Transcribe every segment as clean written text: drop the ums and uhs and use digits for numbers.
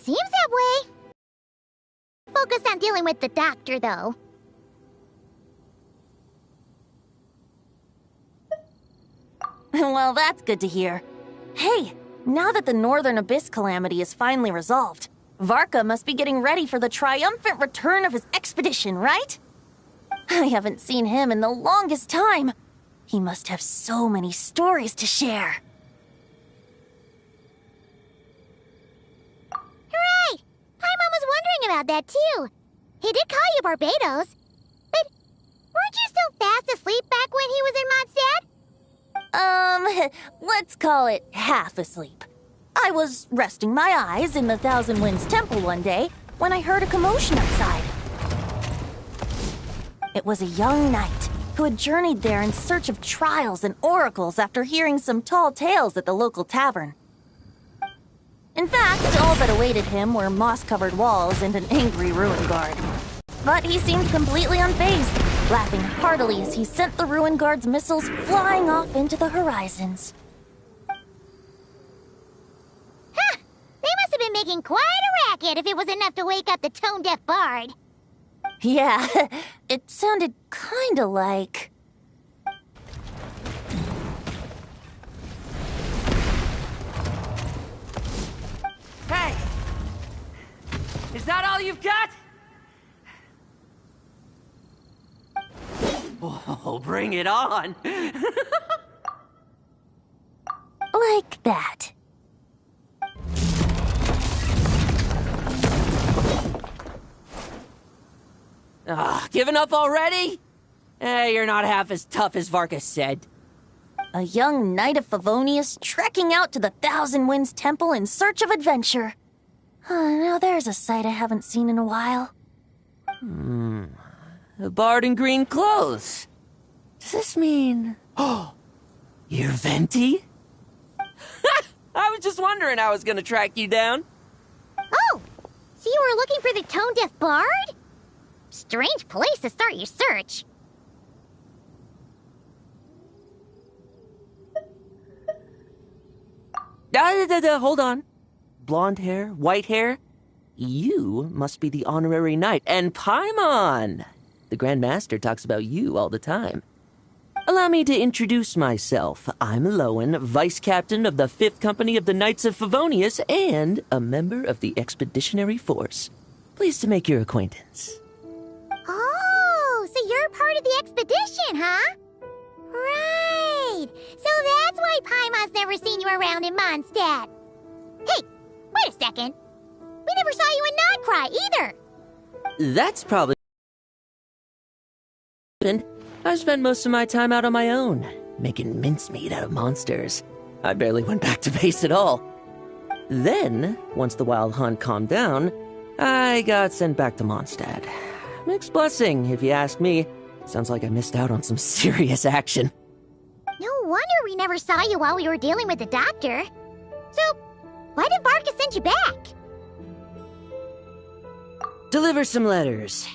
Seems that way. Focus on dealing with the doctor, though. Well, that's good to hear. Hey, now that the Northern Abyss calamity is finally resolved, Varka must be getting ready for the triumphant return of his expedition, right? I haven't seen him in the longest time. He must have so many stories to share. Hooray! Paimon was wondering about that, too. He did call you Barbados. But weren't you still fast asleep back when he was in Mondstadt? Let's call it half asleep. I was resting my eyes in the Thousand Winds Temple one day when I heard a commotion outside. It was a young knight who had journeyed there in search of trials and oracles after hearing some tall tales at the local tavern. In fact, all that awaited him were moss-covered walls and an angry ruin guard. But he seemed completely unfazed, laughing heartily as he sent the ruin guard's missiles flying off into the horizons. Huh! They must have been making quite a racket if it was enough to wake up the tone-deaf bard. Yeah, it sounded kinda like... Hey! Is that all you've got? Oh, bring it on! like that. Giving up already? You're not half as tough as Varka said. A young knight of Favonius trekking out to the Thousand Winds Temple in search of adventure. Now there's a sight I haven't seen in a while. A bard in green clothes. Does this mean... Oh, you're Venti? I was just wondering how I was gonna track you down. Oh, so you were looking for the tone-deaf bard? Strange place to start your search. Hold on. Blonde hair, white hair. You must be the honorary knight. And Paimon! The Grand Master talks about you all the time. Allow me to introduce myself. I'm Lowen, Vice Captain of the 5th Company of the Knights of Favonius and a member of the Expeditionary Force. Pleased to make your acquaintance. Oh, so you're part of the expedition, huh? Right. So that's why Paimon's never seen you around in Mondstadt. Hey, wait a second. We never saw you in Nodcry either. That's probably... I spent most of my time out on my own, making mincemeat out of monsters. I barely went back to base at all. Then, once the wild hunt calmed down, I got sent back to Mondstadt. Mixed blessing, if you ask me. Sounds like I missed out on some serious action. No wonder we never saw you while we were dealing with the doctor. So, why did Varka send you back? Deliver some letters.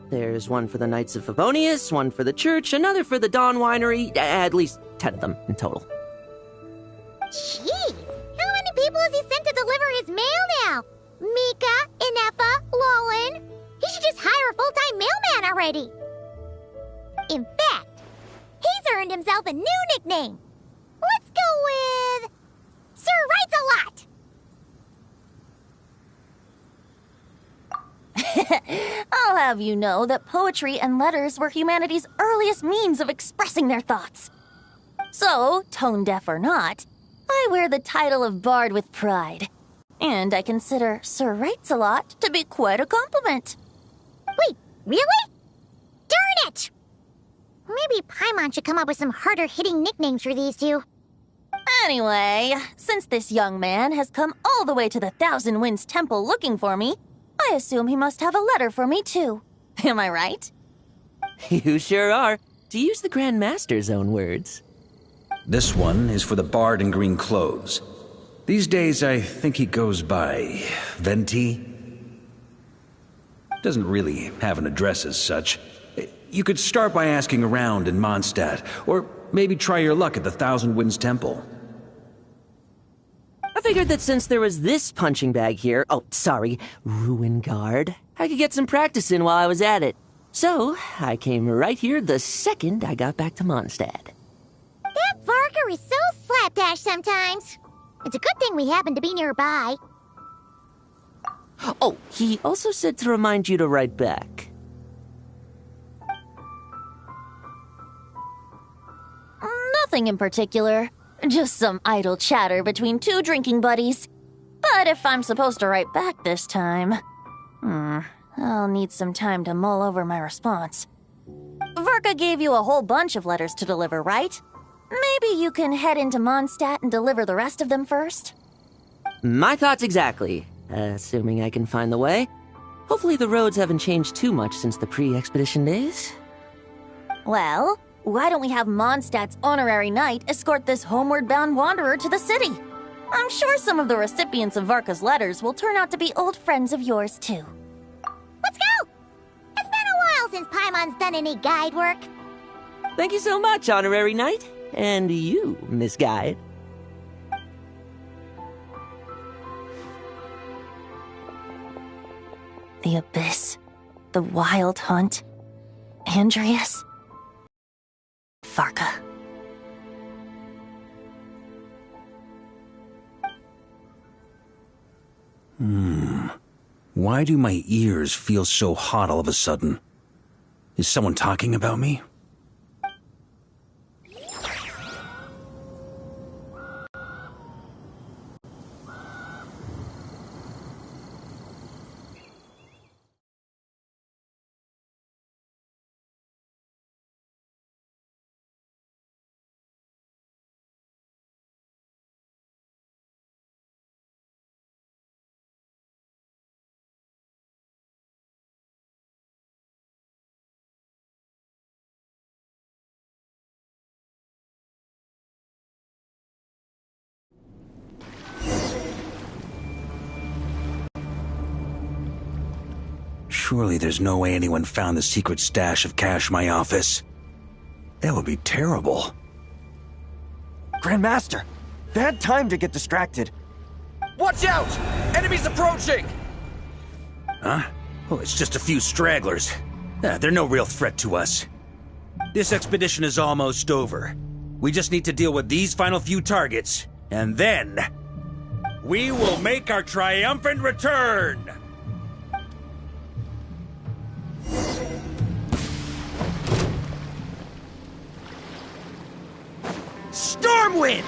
There's one for the Knights of Favonius, one for the church, another for the Dawn Winery, at least 10 of them in total. Jeez, how many people has he sent to deliver his mail now? Mika, Inefa, Lowen. He should just hire a full-time mailman already. In fact, he's earned himself a new nickname. Let's go with... Sir Writes-A-Lot. I'll have you know that poetry and letters were humanity's earliest means of expressing their thoughts. So, tone-deaf or not, I wear the title of Bard with pride. And I consider Sir Writes-A-Lot to be quite a compliment. Wait, really? Darn it! Maybe Paimon should come up with some harder-hitting nicknames for these two. Anyway, since this young man has come all the way to the Thousand Winds Temple looking for me, I assume he must have a letter for me too. Am I right? You sure are. To use the Grand Master's own words. This one is for the bard in green clothes. These days, I think he goes by Venti. Doesn't really have an address as such. You could start by asking around in Mondstadt, or maybe try your luck at the Thousand Winds Temple. I figured that since there was this punching bag here, ruin guard, I could get some practice in while I was at it. So, I came right here the second I got back to Mondstadt. That varka is so slapdash sometimes. It's a good thing we happen to be nearby. Oh, he also said to remind you to write back. Nothing in particular. Just some idle chatter between two drinking buddies. But if I'm supposed to write back this time... I'll need some time to mull over my response. Varka gave you a whole bunch of letters to deliver, right? Maybe you can head into Mondstadt and deliver the rest of them first? My thoughts exactly. Assuming I can find the way. Hopefully the roads haven't changed too much since the pre-expedition days. Well, why don't we have Mondstadt's honorary knight escort this homeward-bound wanderer to the city? I'm sure some of the recipients of Varka's letters will turn out to be old friends of yours, too. Let's go! It's been a while since Paimon's done any guide work. Thank you so much, honorary knight. And you, Miss Guide. The Abyss. The Wild Hunt. Andreas. Varka. Why do my ears feel so hot all of a sudden? Is someone talking about me? Surely there's no way anyone found the secret stash of cash in my office. That would be terrible. Grandmaster, bad time to get distracted. Watch out! Enemies approaching! Huh? Oh, it's just a few stragglers. They're no real threat to us. This expedition is almost over. We just need to deal with these final few targets, and then... we will make our triumphant return! Stormwind!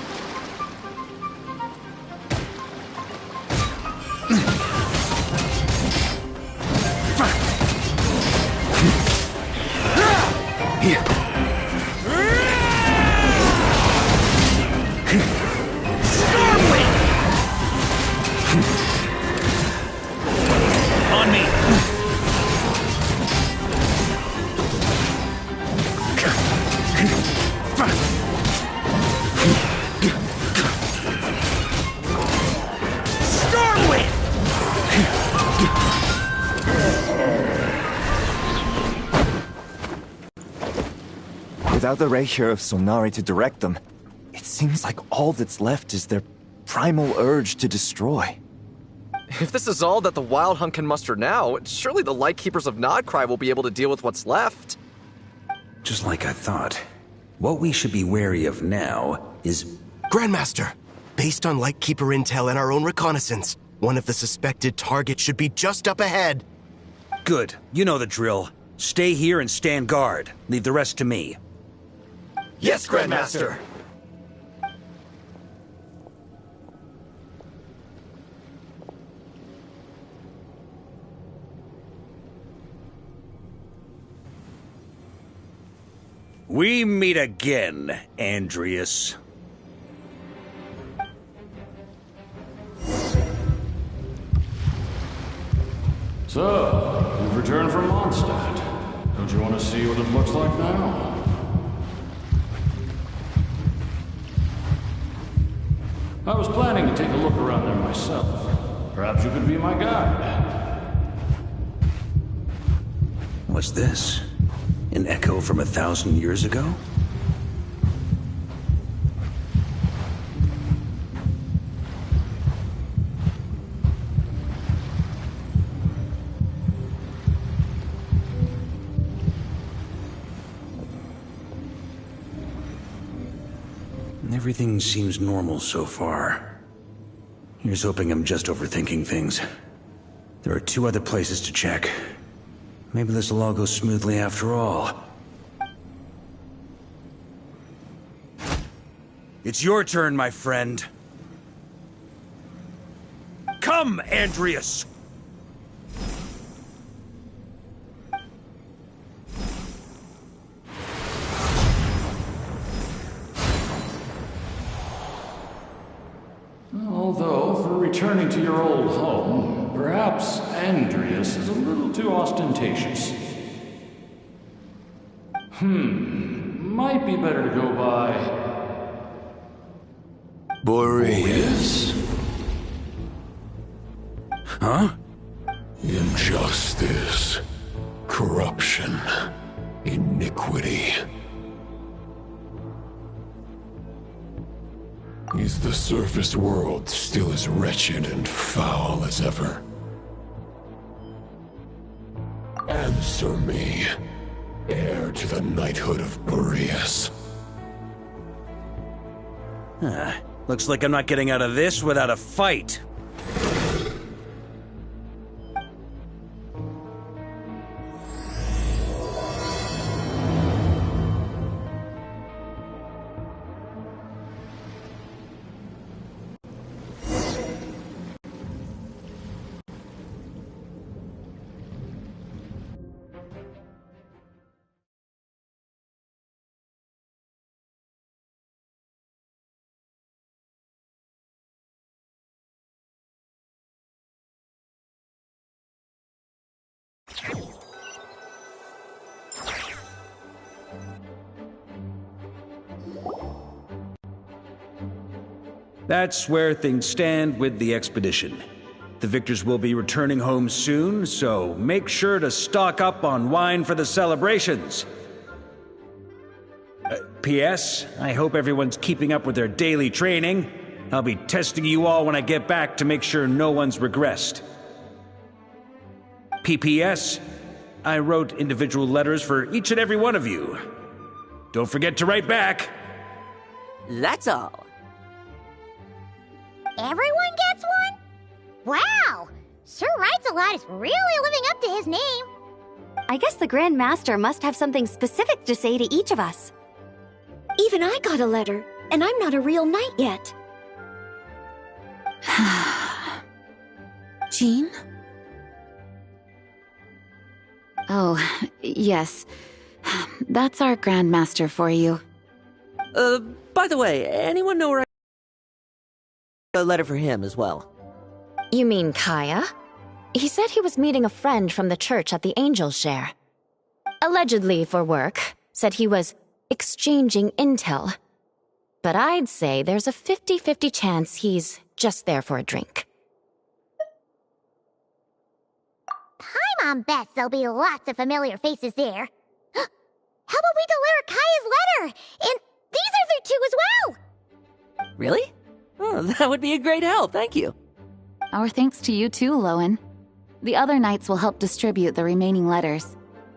On me! Without the ray here of Sonari to direct them, it seems like all that's left is their primal urge to destroy. If this is all that the Wild Hunt can muster now, surely the Lightkeepers of Nodcry will be able to deal with what's left. Just like I thought. What we should be wary of now is... Grandmaster, based on Lightkeeper intel and our own reconnaissance, one of the suspected targets should be just up ahead. Good. You know the drill. Stay here and stand guard. Leave the rest to me. Yes, Grandmaster! We meet again, Andreas. So, you've returned from Mondstadt. Don't you want to see what it looks like now? I was planning to take a look around there myself. Perhaps you could be my guide. What's this? An echo from 1,000 years ago? Everything seems normal so far. Here's hoping I'm just overthinking things. There are 2 other places to check. Maybe this will all go smoothly after all. It's your turn, my friend. Come, Andreas! Although, for returning to your old home, perhaps Andreas is a little too ostentatious. Might be better to go by Boreas. Huh? Injustice. Corruption. Iniquity. Is the surface world still as wretched and foul as ever? Answer me, heir to the knighthood of Boreas. Looks like I'm not getting out of this without a fight. That's where things stand with the expedition. The victors will be returning home soon, so make sure to stock up on wine for the celebrations. P.S. I hope everyone's keeping up with their daily training. I'll be testing you all when I get back to make sure no one's regressed. P.P.S. I wrote individual letters for each and every one of you. Don't forget to write back. That's all. Everyone gets one? Wow! Sir Writes-A-Lot is really living up to his name. I guess the Grand Master must have something specific to say to each of us. Even I got a letter, and I'm not a real knight yet. Jean? Oh, yes. That's our Grand Master for you. By the way, anyone know where a letter for him as well? You mean Kaya? He said he was meeting a friend from the church at the Angel's Share. Allegedly for work. Said he was exchanging intel. But I'd say there's a 50-50 chance he's just there for a drink. Paimon bets there'll be lots of familiar faces there. How about we deliver Kaya's letter? And these are there too as well! Really? Oh, that would be a great help, thank you. Our thanks to you too, Lowen. The other knights will help distribute the remaining letters.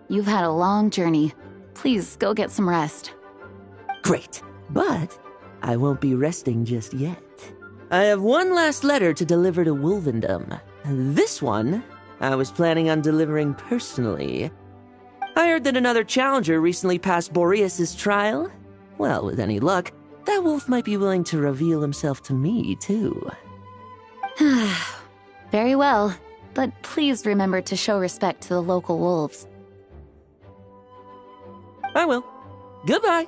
You've had a long journey. Please go get some rest. Great, but I won't be resting just yet. I have one last letter to deliver to Wolvendom. This one, I was planning on delivering personally. I heard that another challenger recently passed Boreas' trial. Well, with any luck, that wolf might be willing to reveal himself to me, too. Very well, but please remember to show respect to the local wolves. I will. Goodbye.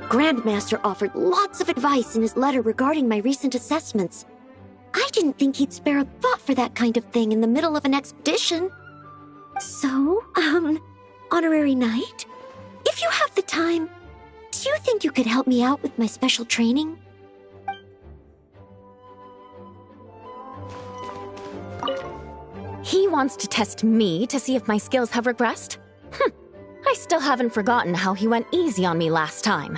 Grandmaster offered lots of advice in his letter regarding my recent assessments. I didn't think he'd spare a thought for that kind of thing in the middle of an expedition. So, Honorary Knight, if you have the time, do you think you could help me out with my special training? He wants to test me to see if my skills have regressed? I still haven't forgotten how he went easy on me last time.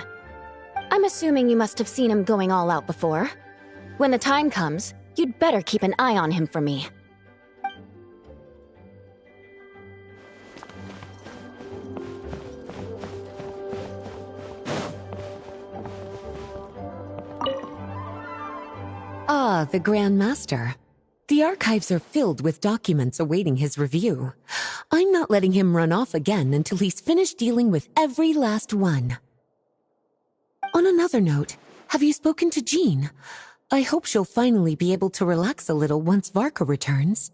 I'm assuming you must have seen him going all out before. When the time comes, you'd better keep an eye on him for me. Ah, the Grand Master. The archives are filled with documents awaiting his review. I'm not letting him run off again until he's finished dealing with every last one. On another note, have you spoken to Jean? I hope she'll finally be able to relax a little once Varka returns.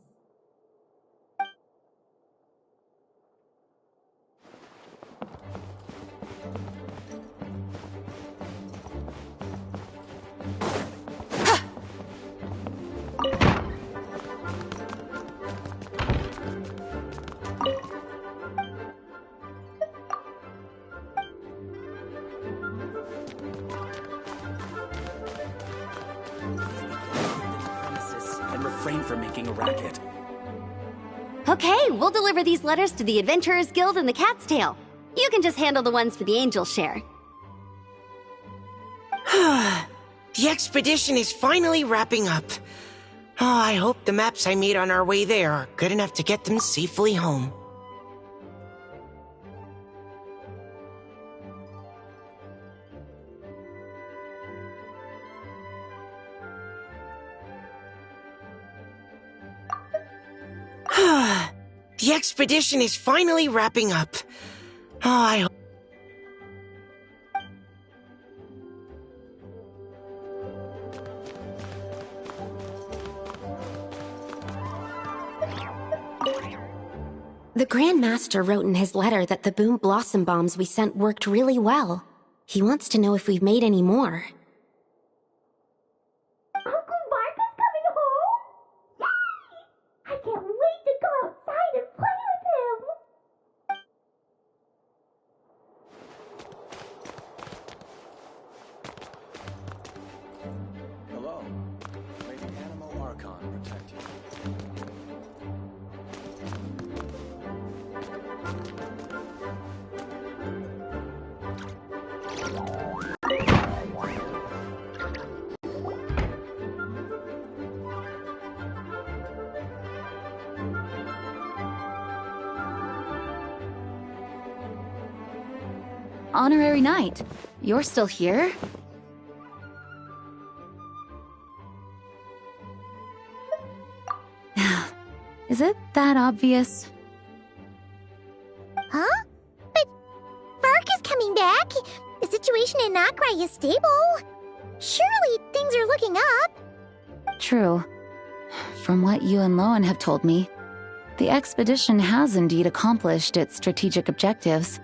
And refrain from making a racket. Okay, we'll deliver these letters to the Adventurers Guild and the Cat's Tail. You can just handle the ones for the Angel Share. The expedition is finally wrapping up. Oh, I hope the maps I made on our way there are good enough to get them safely home. The expedition is finally wrapping up. Oh, I hope... The Grand Master wrote in his letter that the Boom Blossom Bombs we sent worked really well. He wants to know if we've made any more. Uncle Varka's coming home? Yay! I can't wait to go outside and play with him! Hello. May the Animal Archon protect you. Honorary Knight, you're still here? Is it that obvious? Huh? But Varka's coming back. The situation in Nokrai is stable. Surely things are looking up. True. From what you and Lowen have told me, the expedition has indeed accomplished its strategic objectives.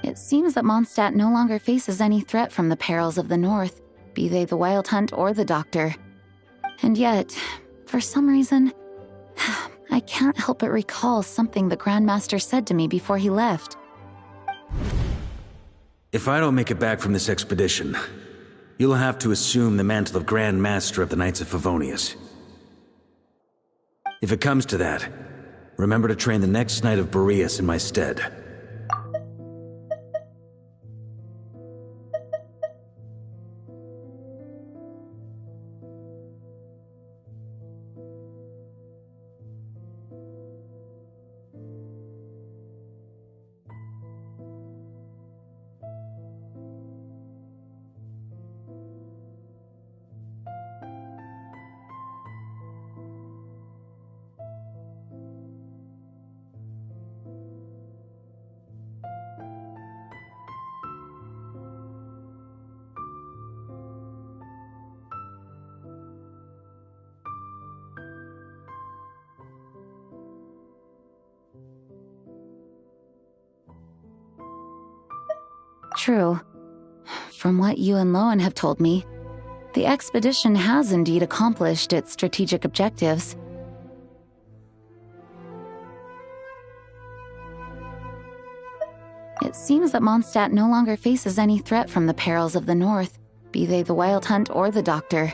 It seems that Mondstadt no longer faces any threat from the perils of the North, be they the Wild Hunt or the Doctor. And yet, for some reason, I can't help but recall something the Grandmaster said to me before he left. If I don't make it back from this expedition, you'll have to assume the mantle of Grand Master of the Knights of Favonius. If it comes to that, remember to train the next Knight of Boreas in my stead. True. From what you and Lowen have told me, the expedition has indeed accomplished its strategic objectives. It seems that Mondstadt no longer faces any threat from the perils of the North, be they the Wild Hunt or the Doctor.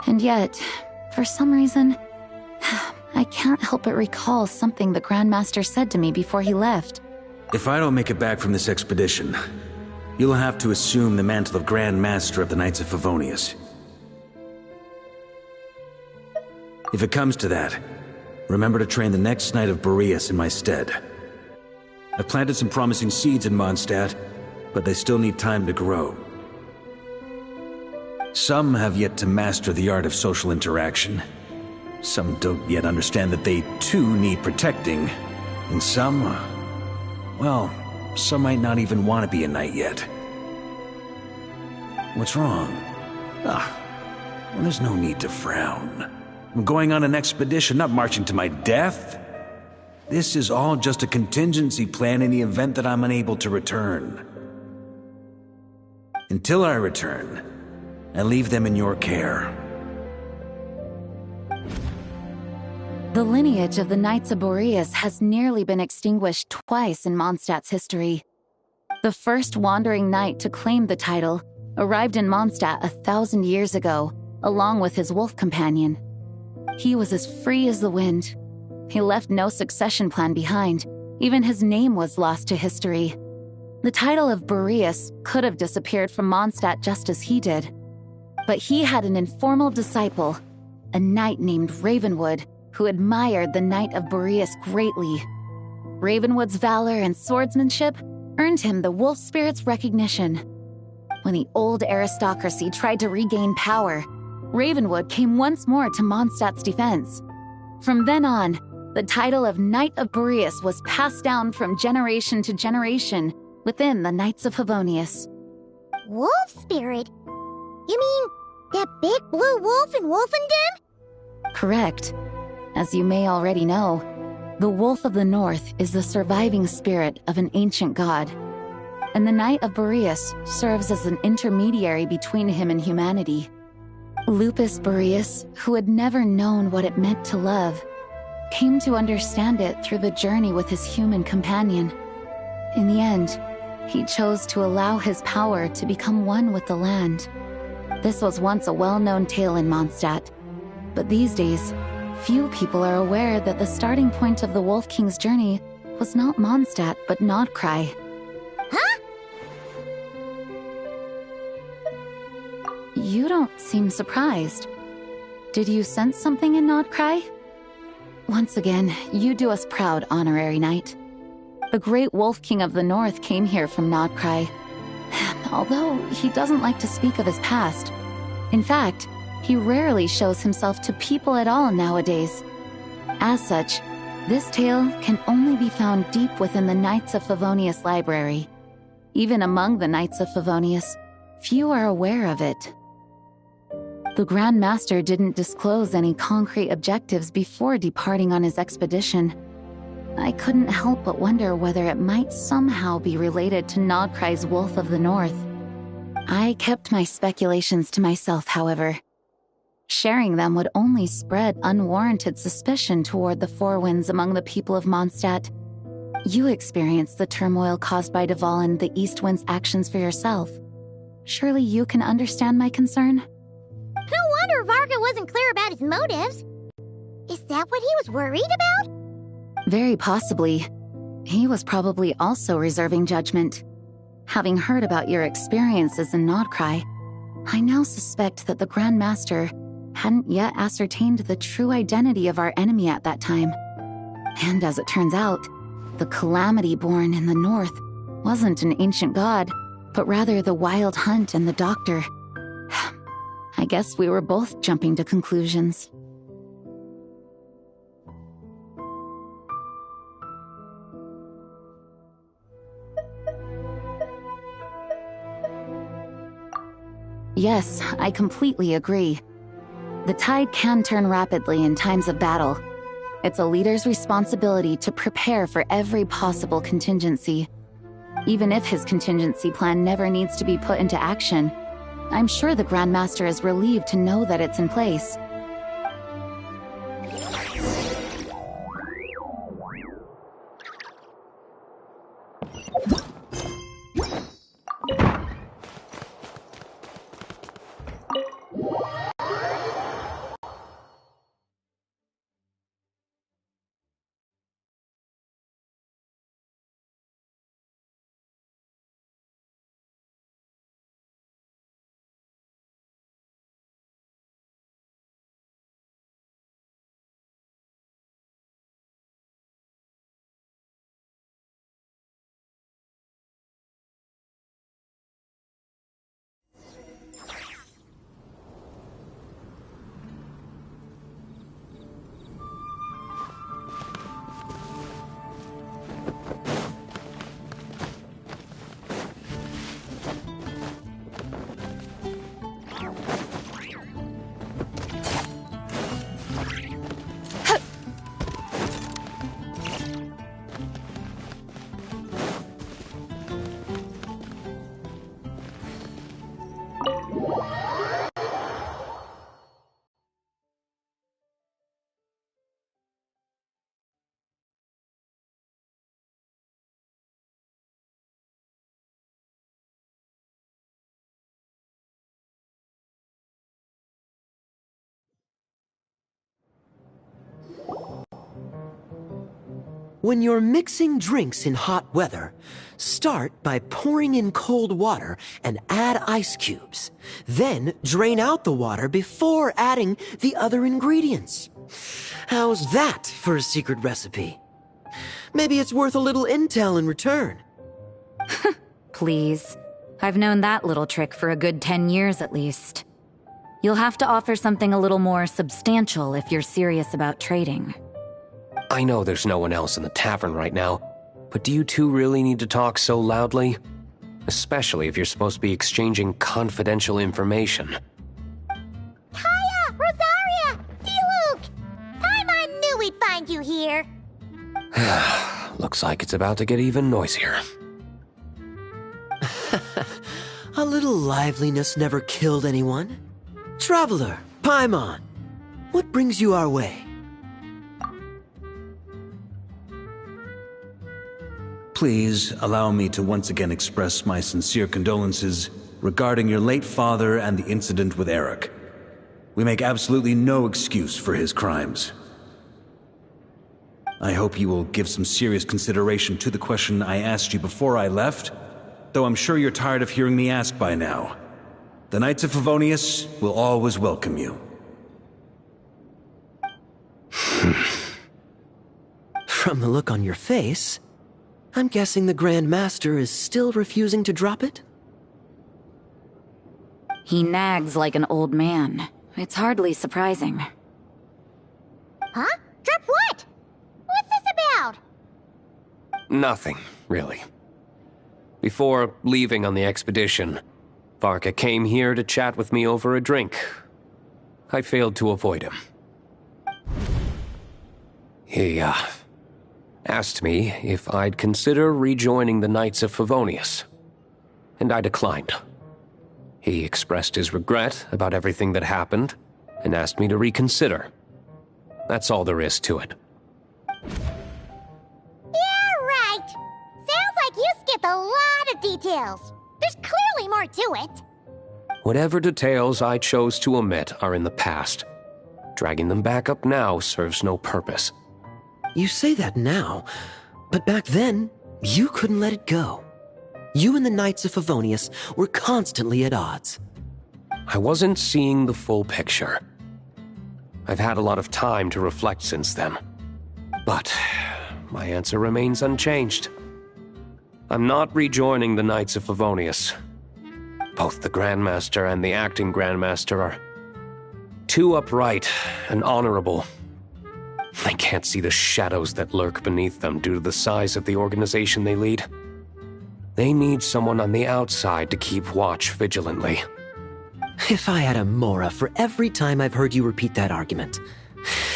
And yet, for some reason, I can't help but recall something the Grandmaster said to me before he left. If I don't make it back from this expedition, you'll have to assume the mantle of Grand Master of the Knights of Favonius. If it comes to that, remember to train the next Knight of Boreas in my stead. I've planted some promising seeds in Mondstadt, but they still need time to grow. Some have yet to master the art of social interaction. Some don't yet understand that they too need protecting. And some, well, some might not even want to be a knight yet. What's wrong? Well, there's no need to frown. I'm going on an expedition, not marching to my death. This is all just a contingency plan in the event that I'm unable to return. Until I return, I leave them in your care. The lineage of the Knights of Boreas has nearly been extinguished twice in Mondstadt's history. The first wandering knight to claim the title arrived in Mondstadt 1,000 years ago, along with his wolf companion. He was as free as the wind. He left no succession plan behind. Even his name was lost to history. The title of Boreas could have disappeared from Mondstadt just as he did. But he had an informal disciple, a knight named Ravenwood, who admired the Knight of Boreas greatly. Ravenwood's valor and swordsmanship earned him the wolf spirit's recognition. When the old aristocracy tried to regain power, Ravenwood came once more to Mondstadt's defense. From then on, the title of Knight of Boreas was passed down from generation to generation within the Knights of Favonius. Wolf spirit? You mean that big blue wolf in Wolfendom? Correct. As you may already know, the Wolf of the North is the surviving spirit of an ancient god, and the Knight of Boreas serves as an intermediary between him and humanity. Lupus Boreas, who had never known what it meant to love, came to understand it through the journey with his human companion. In the end, he chose to allow his power to become one with the land. This was once a well-known tale in Mondstadt, but these days, few people are aware that the starting point of the Wolf King's journey was not Mondstadt, but Nodcry. Huh? You don't seem surprised. Did you sense something in Nodcry? Once again, you do us proud, Honorary Knight. The great Wolf King of the North came here from Nodcry, although he doesn't like to speak of his past. In fact, he rarely shows himself to people at all nowadays. As such, this tale can only be found deep within the Knights of Favonius library. Even among the Knights of Favonius, few are aware of it. The Grand Master didn't disclose any concrete objectives before departing on his expedition. I couldn't help but wonder whether it might somehow be related to Nodcry's Wolf of the North. I kept my speculations to myself, however. Sharing them would only spread unwarranted suspicion toward the Four Winds among the people of Mondstadt. You experienced the turmoil caused by Duval and the East Wind's actions for yourself. Surely you can understand my concern? No wonder Varka wasn't clear about his motives. Is that what he was worried about? Very possibly. He was probably also reserving judgment. Having heard about your experiences in Nodcry, I now suspect that the Grand Master hadn't yet ascertained the true identity of our enemy at that time. And as it turns out, the Calamity born in the North wasn't an ancient god, but rather the Wild Hunt and the Doctor. I guess we were both jumping to conclusions. Yes, I completely agree. The tide can turn rapidly in times of battle. It's a leader's responsibility to prepare for every possible contingency. Even if his contingency plan never needs to be put into action, I'm sure the Grand Master is relieved to know that it's in place. When you're mixing drinks in hot weather, start by pouring in cold water and add ice cubes. Then drain out the water before adding the other ingredients. How's that for a secret recipe? Maybe it's worth a little intel in return. Please. I've known that little trick for a good 10 years at least. You'll have to offer something a little more substantial if you're serious about trading. I know there's no one else in the tavern right now, but do you two really need to talk so loudly? Especially if you're supposed to be exchanging confidential information. Kaya! Rosaria! D-Luke! Paimon knew we'd find you here. Looks like it's about to get even noisier. A little liveliness never killed anyone. Traveler, Paimon, what brings you our way? Please allow me to once again express my sincere condolences regarding your late father and the incident with Eric. We make absolutely no excuse for his crimes. I hope you will give some serious consideration to the question I asked you before I left, though I'm sure you're tired of hearing me ask by now. The Knights of Favonius will always welcome you. From the look on your face, I'm guessing the Grand Master is still refusing to drop it? He nags like an old man. It's hardly surprising. Huh? Drop what? What's this about? Nothing, really. Before leaving on the expedition, Varka came here to chat with me over a drink. I failed to avoid him. He, asked me if I'd consider rejoining the Knights of Favonius, and I declined. He expressed his regret about everything that happened, and asked me to reconsider. That's all there is to it. Yeah, right. Sounds like you skipped a lot of details. There's clearly more to it. Whatever details I chose to omit are in the past. Dragging them back up now serves no purpose. You say that now, but back then, you couldn't let it go. You and the Knights of Favonius were constantly at odds. I wasn't seeing the full picture. I've had a lot of time to reflect since then. But my answer remains unchanged. I'm not rejoining the Knights of Favonius. Both the Grandmaster and the acting Grandmaster are too upright and honorable. I can't see the shadows that lurk beneath them due to the size of the organization they lead. They need someone on the outside to keep watch vigilantly. If I had a Mora for every time I've heard you repeat that argument.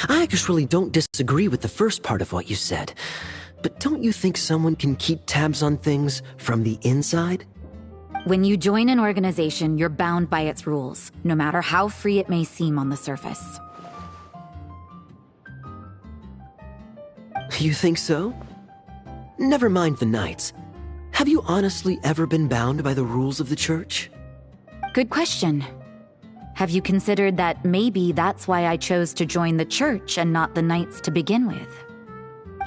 I actually don't disagree with the first part of what you said. But don't you think someone can keep tabs on things from the inside? When you join an organization, you're bound by its rules, no matter how free it may seem on the surface. You think so? Never mind the knights. Have you honestly ever been bound by the rules of the church? Good question. Have you considered that maybe that's why I chose to join the church and not the knights to begin with?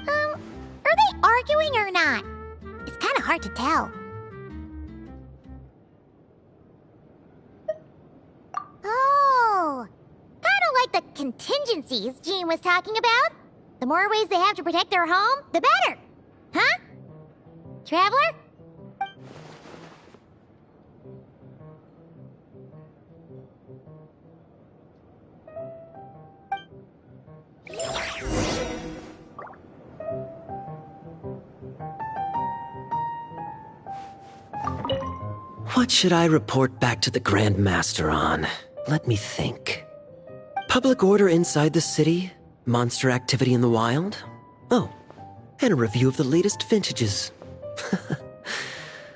Are they arguing or not? It's kind of hard to tell. Oh, kind of like the contingencies Jean was talking about. The more ways they have to protect their home, the better. Huh? Traveler? What should I report back to the Grand Master on? Let me think. Public order inside the city? Monster activity in the wild? Oh, and a review of the latest vintages.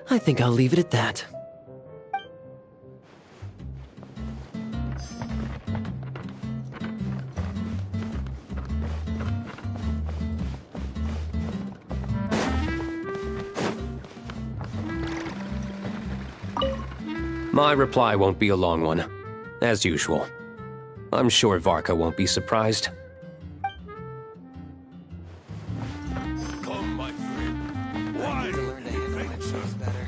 I think I'll leave it at that. My reply won't be a long one, as usual. I'm sure Varka won't be surprised. Come, my friend. Why? To learn to handle my chores better.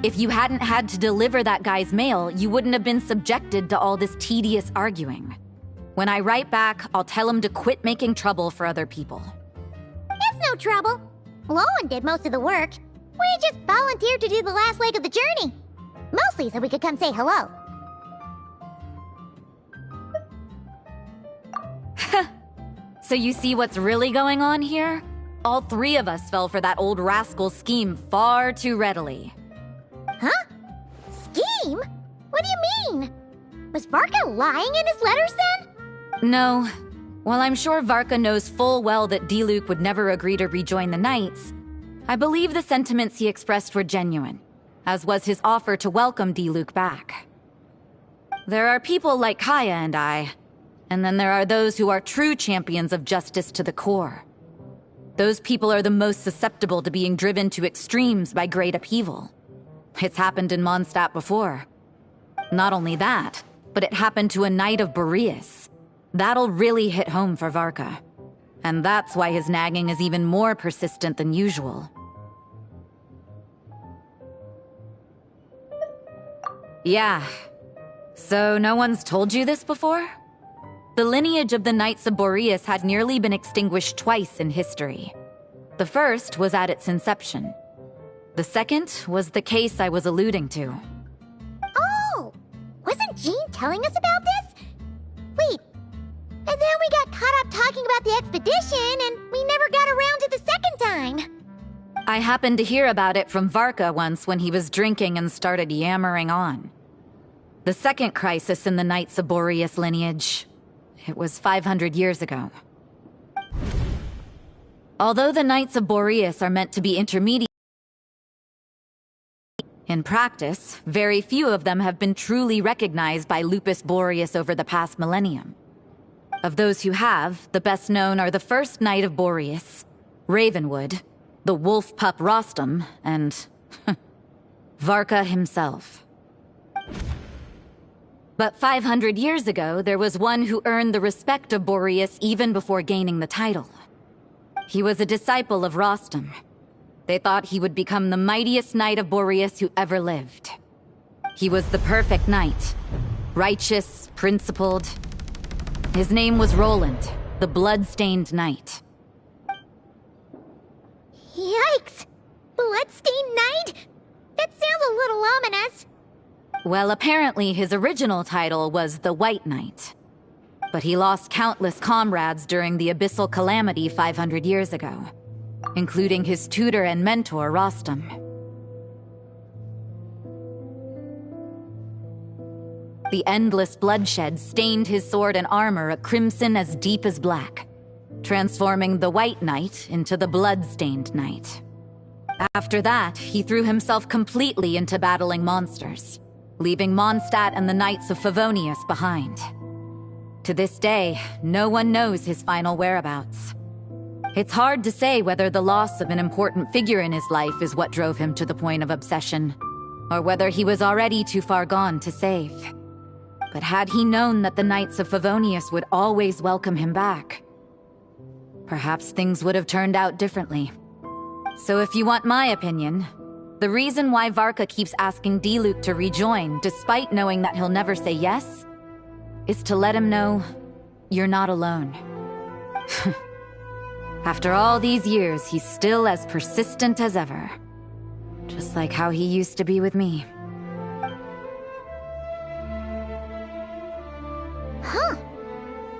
If you hadn't had to deliver that guy's mail, you wouldn't have been subjected to all this tedious arguing. When I write back, I'll tell him to quit making trouble for other people. It's no trouble. Lowen did most of the work. We just volunteered to do the last leg of the journey. Mostly so we could come say hello. So you see what's really going on here? All three of us fell for that old rascal's scheme far too readily. Huh? Scheme? What do you mean? Was Varka lying in his letters then? No. While I'm sure Varka knows full well that Diluc would never agree to rejoin the Knights, I believe the sentiments he expressed were genuine, as was his offer to welcome Diluc back. There are people like Kaya and I, and then there are those who are true champions of justice to the core. Those people are the most susceptible to being driven to extremes by great upheaval. It's happened in Mondstadt before. Not only that, but it happened to a Knight of Boreas. That'll really hit home for Varka. And that's why his nagging is even more persistent than usual. Yeah. So no one's told you this before? The lineage of the Knights of Boreas had nearly been extinguished twice in history. The first was at its inception. The second was the case I was alluding to. Oh! Wasn't Jean telling us about this? Wait, and then we got caught up talking about the expedition and we never got around to the second time. I happened to hear about it from Varka once when he was drinking and started yammering on. The second crisis in the Knights of Boreas lineage. It was 500 years ago. Although the Knights of Boreas are meant to be intermediate, in practice, very few of them have been truly recognized by Lupus Boreas over the past millennium. Of those who have, the best known are the first Knight of Boreas, Ravenwood, the wolf pup Rostam, and Varka himself. But 500 years ago, there was one who earned the respect of Boreas even before gaining the title. He was a disciple of Rostam. They thought he would become the mightiest Knight of Boreas who ever lived. He was the perfect knight. Righteous, principled. His name was Roland, the blood-stained knight. Yikes! Bloodstained Knight? That sounds a little ominous. Well, apparently his original title was the White Knight. But he lost countless comrades during the Abyssal Calamity 500 years ago, including his tutor and mentor, Rostam. The endless bloodshed stained his sword and armor a crimson as deep as black, transforming the White Knight into the blood-stained knight. After that, he threw himself completely into battling monsters, leaving Mondstadt and the Knights of Favonius behind. To this day, no one knows his final whereabouts. It's hard to say whether the loss of an important figure in his life is what drove him to the point of obsession, or whether he was already too far gone to save. But had he known that the Knights of Favonius would always welcome him back, perhaps things would have turned out differently. So if you want my opinion, the reason why Varka keeps asking Diluc to rejoin, despite knowing that he'll never say yes, is to let him know you're not alone. After all these years, he's still as persistent as ever. Just like how he used to be with me. Huh.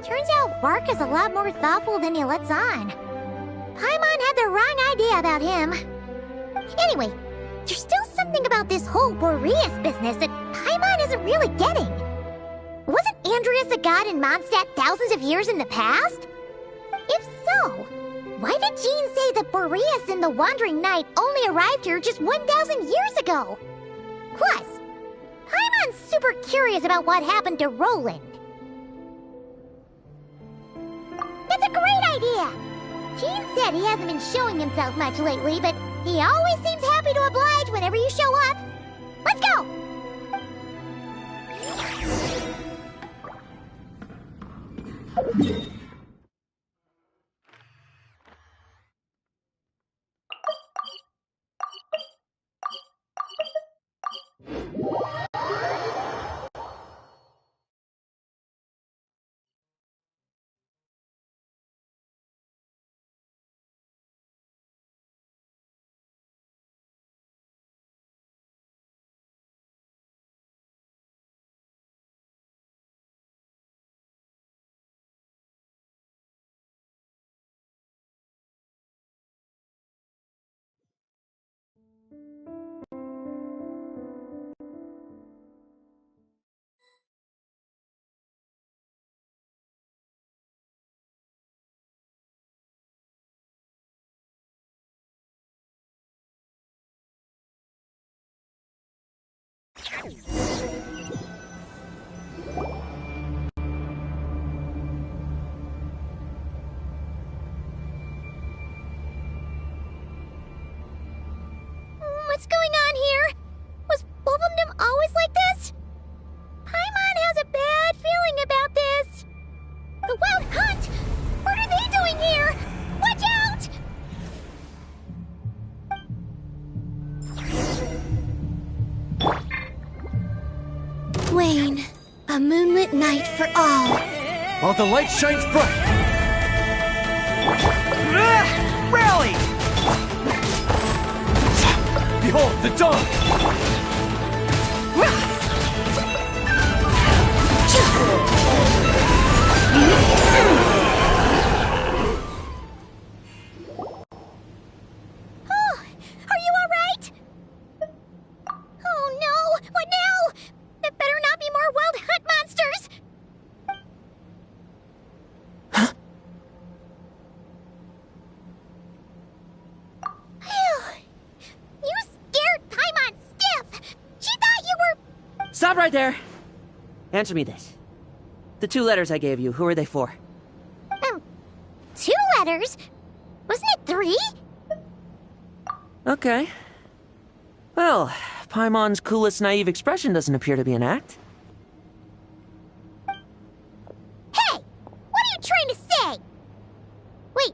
Turns out Varka's a lot more thoughtful than he lets on. Paimon had the wrong idea about him. Anyway, there's still something about this whole Boreas business that Paimon isn't really getting. Wasn't Andreas a god in Mondstadt thousands of years in the past? If so, why did Jean say that Boreas and the Wandering Knight only arrived here just 1,000 years ago? Plus, Paimon's super curious about what happened to Roland. That's a great idea! Jean said he hasn't been showing himself much lately, but he always seems happy to oblige whenever you show up. Let's go! What's going on here? Was Wolfendom always like this? Paimon has a bad feeling about this. The Wild Hunt? What are they doing here? Watch out! Wayne, a moonlit night for all. While the light shines bright. Rally! Behold, the dawn! Oh, are you alright? Oh no, what now? There better not be more Wild Hunt monsters! You scared Paimon stiff! She thought you were... Stop right there! Answer me this. The 2 letters I gave you, who are they for? 2 letters? Wasn't it 3? Okay. Well, Paimon's coolest naive expression doesn't appear to be an act. Hey! What are you trying to say? Wait,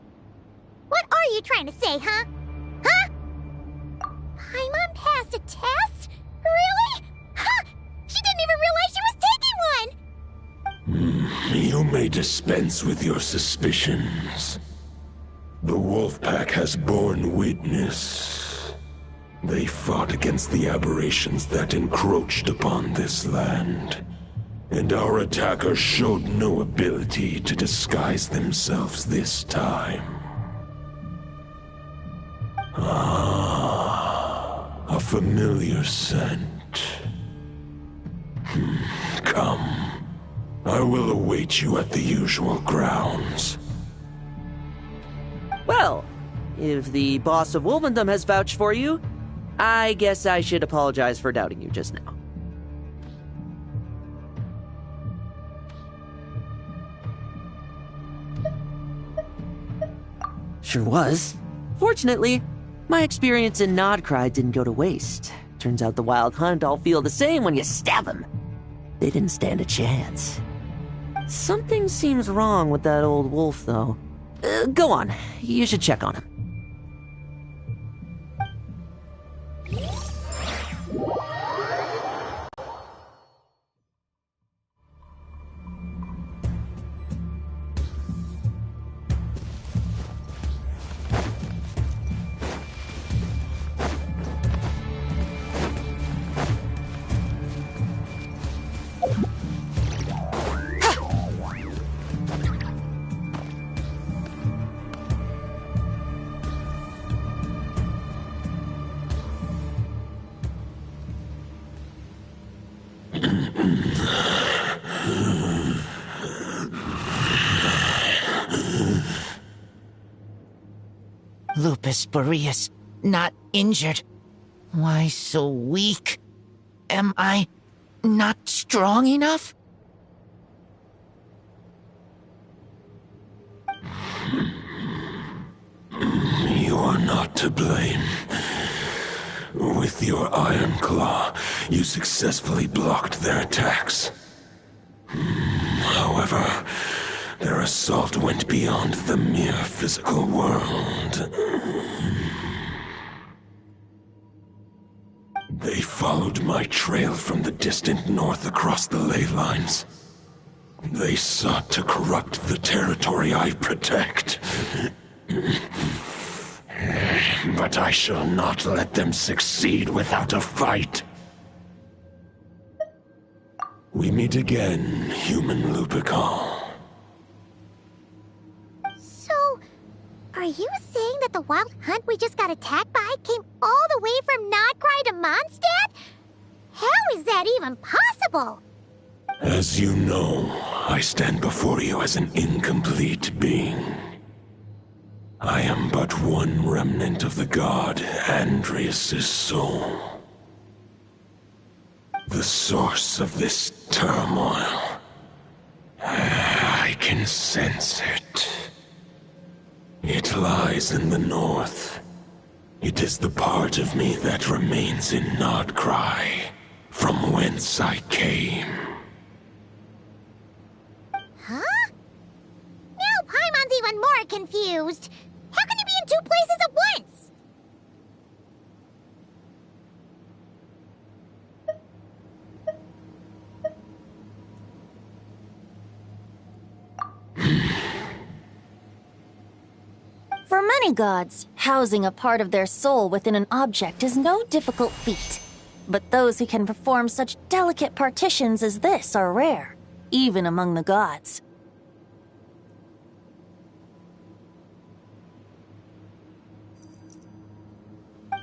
what are you trying to say, huh? Huh? Paimon passed a test? Really? Huh! She didn't even realize she was taking one! You may dispense with your suspicions. The Wolfpack has borne witness. They fought against the aberrations that encroached upon this land. And our attackers showed no ability to disguise themselves this time. Ah, a familiar scent. come. I will await you at the usual grounds. Well, if the boss of Wolvendom has vouched for you, I guess I should apologize for doubting you just now. Sure was. Fortunately, my experience in Nodcry didn't go to waste. Turns out the Wild Hunt all feel the same when you stab them. They didn't stand a chance. Something seems wrong with that old wolf, though. Go on. You should check on him. Lupus Boreas, not injured. Why so weak? Am I not strong enough? You are not to blame. With your Iron Claw, you successfully blocked their attacks. However, their assault went beyond the mere physical world. They followed my trail from the distant north across the ley lines. They sought to corrupt the territory I protect. But I shall not let them succeed without a fight. We meet again, human Lupical. So, are you saying that the Wild Hunt we just got attacked by came all the way from Nodcry to Mondstadt? How is that even possible? As you know, I stand before you as an incomplete being. I am but one remnant of the god Andrias' soul. The source of this turmoil. I can sense it. It lies in the north. It is the part of me that remains in Nodcry, from whence I came. Huh? Now Paimon's even more confused. How can you be in two places at once? For many gods, housing a part of their soul within an object is no difficult feat. But those who can perform such delicate partitions as this are rare, even among the gods.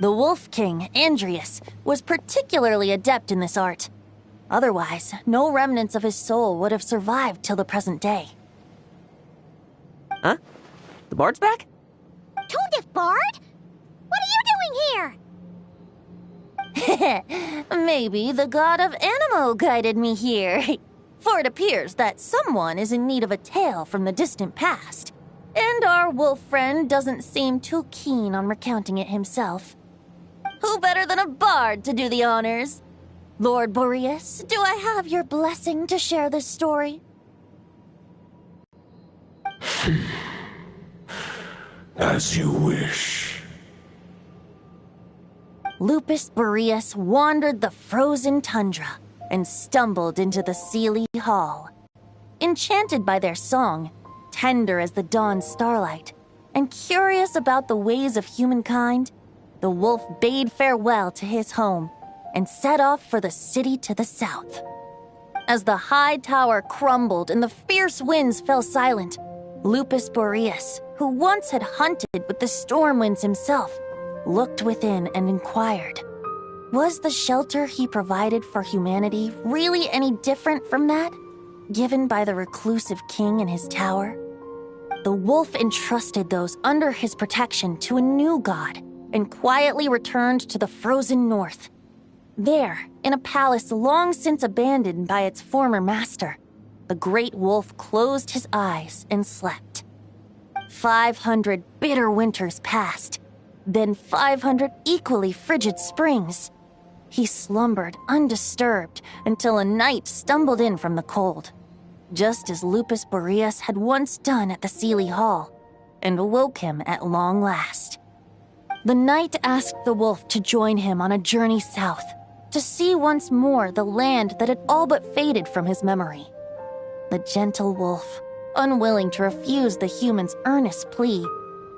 The Wolf King, Andrias, was particularly adept in this art. Otherwise, no remnants of his soul would have survived till the present day. Huh? The bard's back? Toadif Bard? What are you doing here? Maybe the god of Animo guided me here. For it appears that someone is in need of a tale from the distant past. And our wolf friend doesn't seem too keen on recounting it himself. Who better than a bard to do the honors? Lord Boreas, do I have your blessing to share this story? As you wish. Lupus Boreas wandered the frozen tundra and stumbled into the Seelie Hall. Enchanted by their song, tender as the dawn starlight, and curious about the ways of humankind, the wolf bade farewell to his home and set off for the city to the south. As the high tower crumbled and the fierce winds fell silent, Lupus Boreas, who once had hunted with the storm winds himself, looked within and inquired, Was the shelter he provided for humanity really any different from that given by the reclusive king in his tower? The wolf entrusted those under his protection to a new god and quietly returned to the frozen north. There, in a palace long since abandoned by its former master, the great wolf closed his eyes and slept. 500 bitter winters passed, then 500 equally frigid springs. He slumbered undisturbed until a knight stumbled in from the cold, just as Lupus Boreas had once done at the Seelie Hall, and awoke him at long last. The knight asked the wolf to join him on a journey south, to see once more the land that had all but faded from his memory. The gentle wolf, unwilling to refuse the human's earnest plea,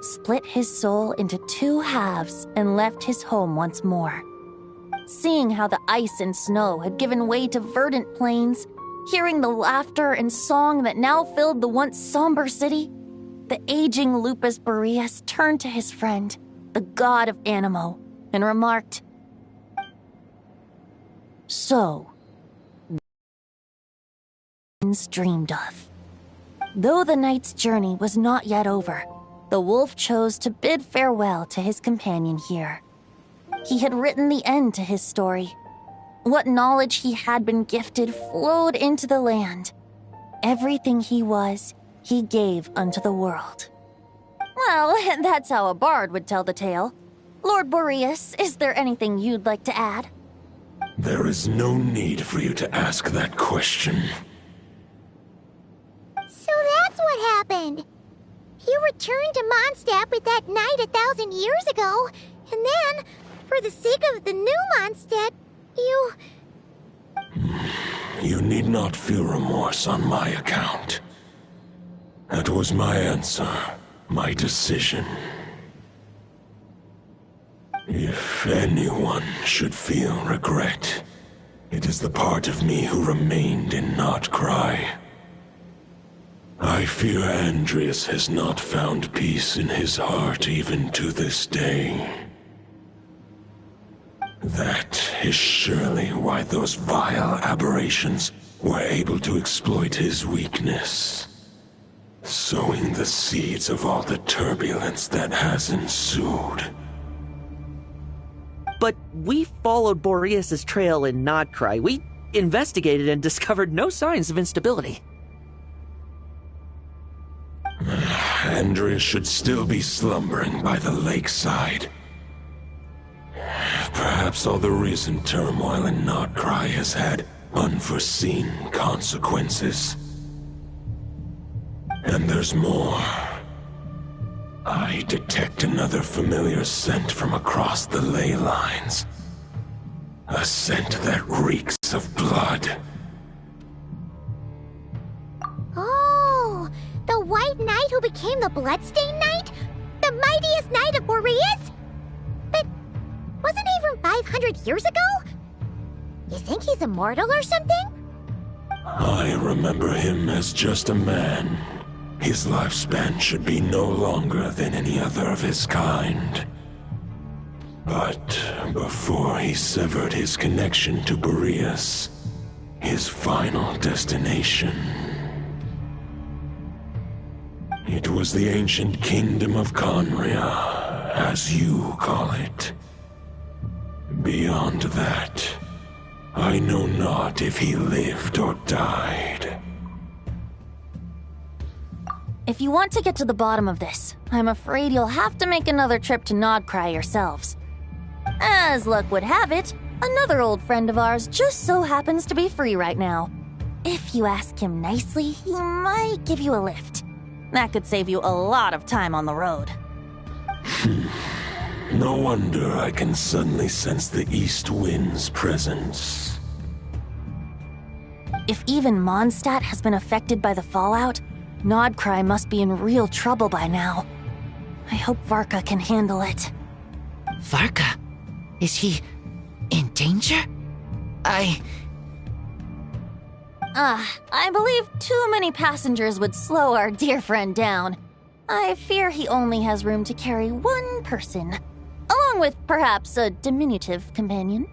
split his soul into 2 halves and left his home once more. Seeing how the ice and snow had given way to verdant plains, hearing the laughter and song that now filled the once somber city, the aging Lupus Boreas turned to his friend, the god of Animo, and remarked, "So, dreamed of." Though the knight's journey was not yet over, the wolf chose to bid farewell to his companion here. He had written the end to his story. What knowledge he had been gifted flowed into the land. Everything he was, he gave unto the world. Well, that's how a bard would tell the tale. Lord Boreas, is there anything you'd like to add? There is no need for you to ask that question. So that's what happened. You returned to Mondstadt with that knight 1,000 years ago, and then, for the sake of the new Mondstadt, you... You need not feel remorse on my account. That was my answer, my decision. If anyone should feel regret, it is the part of me who remained in Notcry. I fear Andreas has not found peace in his heart even to this day. That is surely why those vile aberrations were able to exploit his weakness, sowing the seeds of all the turbulence that has ensued. But we followed Boreas' trail in Nodcry. We investigated and discovered no signs of instability. Andreas should still be slumbering by the lakeside. Perhaps all the recent turmoil in Notcry has had unforeseen consequences. And there's more. I detect another familiar scent from across the ley lines. A scent that reeks of blood. Oh, the White Knight who became the Bloodstained Knight? The mightiest knight of Boreas? But wasn't he from 500 years ago? You think he's immortal or something? I remember him as just a man. His lifespan should be no longer than any other of his kind. But before he severed his connection to Boreas, his final destination, it was the ancient kingdom of Conria, as you call it. Beyond that, I know not if he lived or died. If you want to get to the bottom of this, I'm afraid you'll have to make another trip to Nodcry yourselves. As luck would have it, another old friend of ours just so happens to be free right now. If you ask him nicely, he might give you a lift. That could save you a lot of time on the road. No wonder I can suddenly sense the east wind's presence. If even Mondstadt has been affected by the fallout, Nodcry must be in real trouble by now. I hope Varka can handle it. Varka? Is he in danger? I believe too many passengers would slow our dear friend down. I fear he only has room to carry one person, along with perhaps a diminutive companion.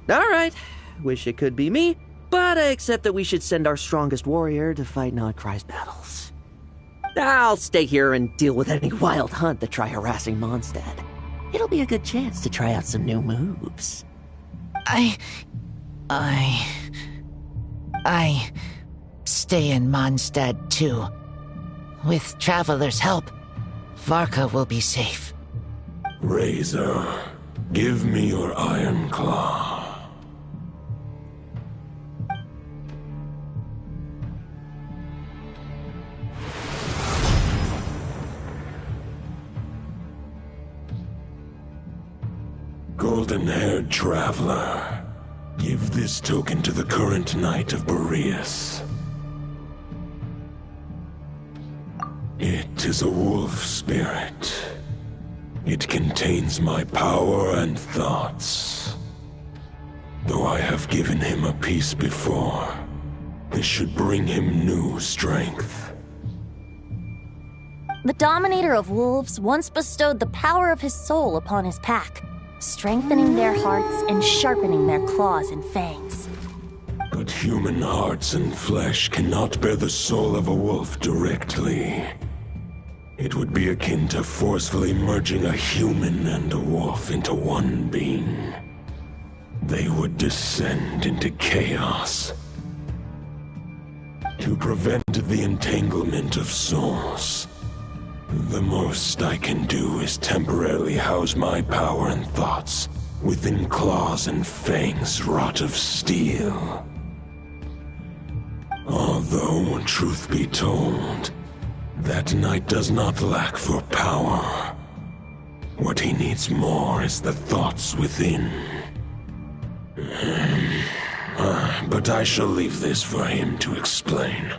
Alright, wish it could be me, but I accept that we should send our strongest warrior to fight Nodcry's battles. I'll stay here and deal with any wild hunt that try harassing Mondstadt. It'll be a good chance to try out some new moves. I stay in Mondstadt too. With Traveler's help, Varka will be safe. Razor, give me your iron claw. Golden-haired traveler, give this token to the current knight of Boreas. It is a wolf spirit. It contains my power and thoughts. Though I have given him a piece before, this should bring him new strength. The Dominator of Wolves once bestowed the power of his soul upon his pack, strengthening their hearts and sharpening their claws and fangs. But human hearts and flesh cannot bear the soul of a wolf directly. It would be akin to forcefully merging a human and a wolf into one being. They would descend into chaos. To prevent the entanglement of souls, the most I can do is temporarily house my power and thoughts within claws and fangs wrought of steel. Although, truth be told, that knight does not lack for power. What he needs more is the thoughts within. But I shall leave this for him to explain.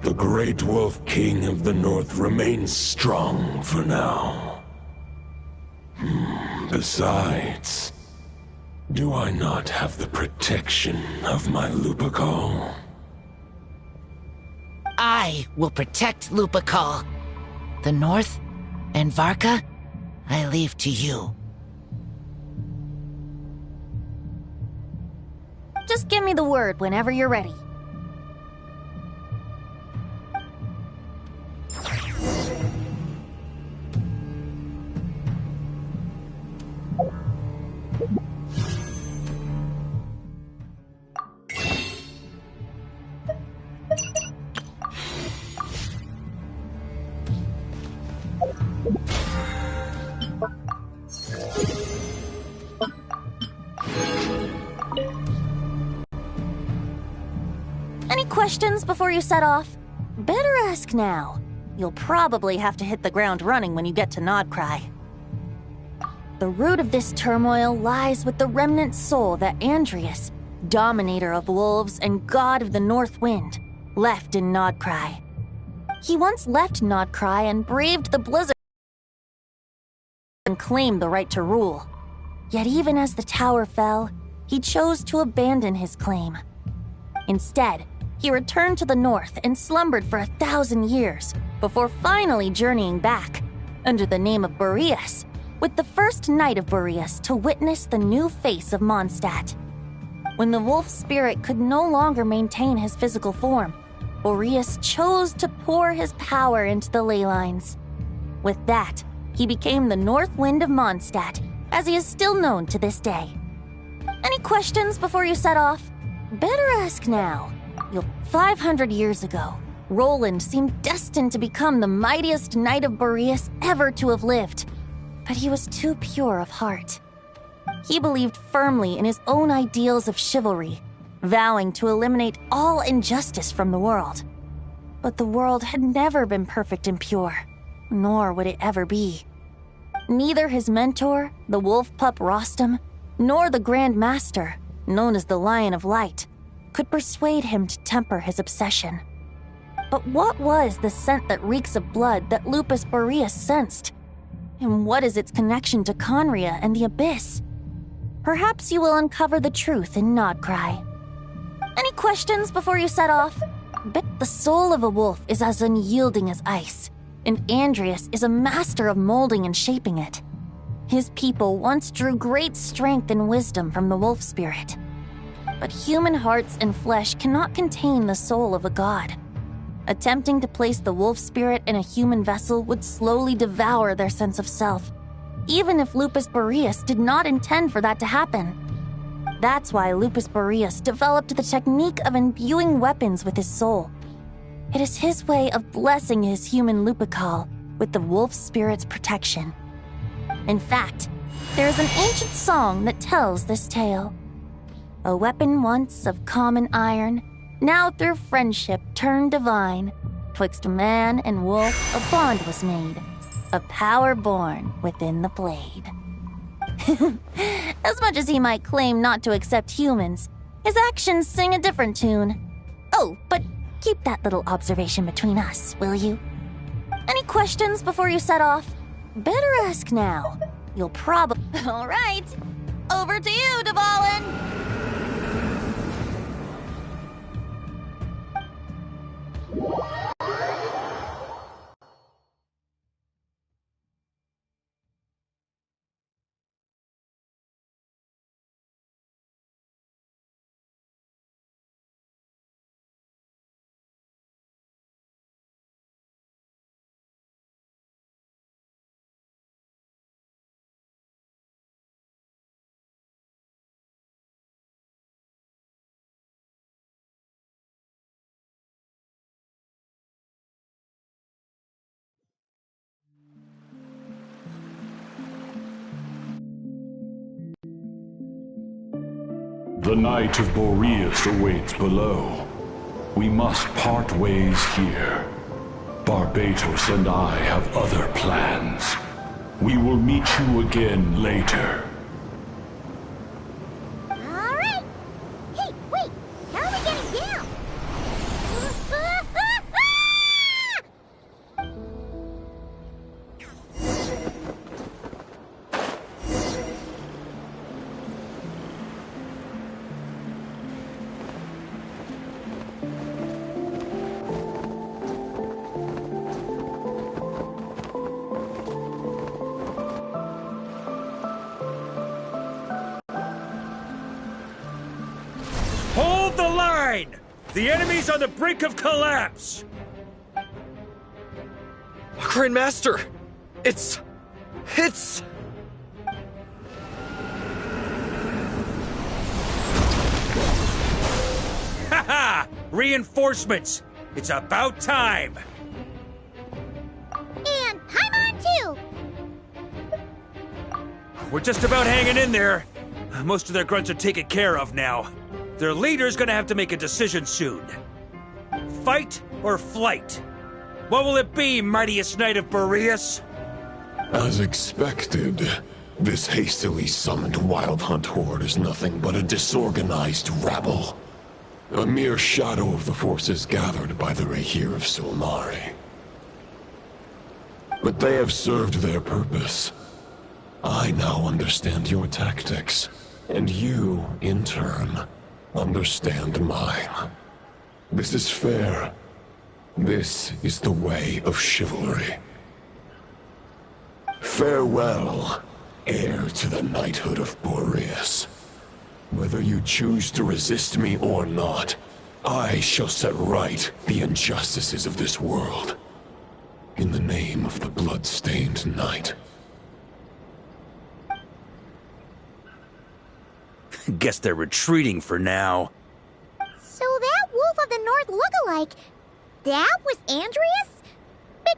The Great Wolf King of the North remains strong for now. Besides, do I not have the protection of my Lupacol? I will protect Lupacol. The North and Varka, I leave to you. Just give me the word whenever you're ready. Any questions before you set off? Better ask now. You'll probably have to hit the ground running when you get to Nodcry. The root of this turmoil lies with the remnant soul that Andrius, Dominator of Wolves and God of the North Wind, left in Nodcry. He once left Nodcry and braved the blizzard and claimed the right to rule. Yet even as the tower fell, he chose to abandon his claim. Instead, he returned to the north and slumbered for 1,000 years before finally journeying back, under the name of Boreas, with the first knight of Boreas to witness the new face of Mondstadt. When the wolf spirit could no longer maintain his physical form, Boreas chose to pour his power into the ley lines. With that, he became the North Wind of Mondstadt, as he is still known to this day. Any questions before you set off? Better ask now. 500 years ago, Roland seemed destined to become the mightiest knight of Boreas ever to have lived, but he was too pure of heart. He believed firmly in his own ideals of chivalry, vowing to eliminate all injustice from the world. But the world had never been perfect and pure, nor would it ever be. Neither his mentor, the wolf pup Rostam, nor the Grand Master, known as the Lion of Light, could persuade him to temper his obsession. But what was the scent that reeks of blood that Lupus Boreas sensed? And what is its connection to Conria and the Abyss? Perhaps you will uncover the truth in Nodcry. Any questions before you set off? The soul of a wolf is as unyielding as ice, and Andrius is a master of molding and shaping it. His people once drew great strength and wisdom from the wolf spirit. But human hearts and flesh cannot contain the soul of a god. Attempting to place the wolf spirit in a human vessel would slowly devour their sense of self, even if Lupus Boreas did not intend for that to happen. That's why Lupus Boreas developed the technique of imbuing weapons with his soul. It is his way of blessing his human Lupical with the wolf spirit's protection. In fact, there is an ancient song that tells this tale. A weapon once of common iron, now through friendship turned divine. Twixt man and wolf a bond was made, a power born within the blade. As much as he might claim not to accept humans, his actions sing a different tune. Oh, but keep that little observation between us, will you? Any questions before you set off? Better ask now. You'll probably... All right. Over to you, Dvalin. The Knight of Boreas awaits below. We must part ways here. Barbatos and I have other plans. We will meet you again later. Alright! Hey, wait! How are we getting down? Hold the line! The enemy's on the brink of collapse! Grandmaster! It's... Haha! Reinforcements! It's about time! And Paimon too! We're just about hanging in there. Most of their grunts are taken care of now. Their leader's gonna have to make a decision soon. Fight or flight? What will it be, mightiest Knight of Boreas? As expected, this hastily summoned Wild Hunt horde is nothing but a disorganized rabble. A mere shadow of the forces gathered by the Rahir of Solnari. But they have served their purpose. I now understand your tactics, and you, in turn, understand mine. This is fair. This is the way of chivalry. Farewell, heir to the knighthood of Boreas. Whether you choose to resist me or not, I shall set right the injustices of this world. In the name of the blood-stained knight. Guess they're retreating for now. So that Wolf of the North look-alike, that was Andreas? But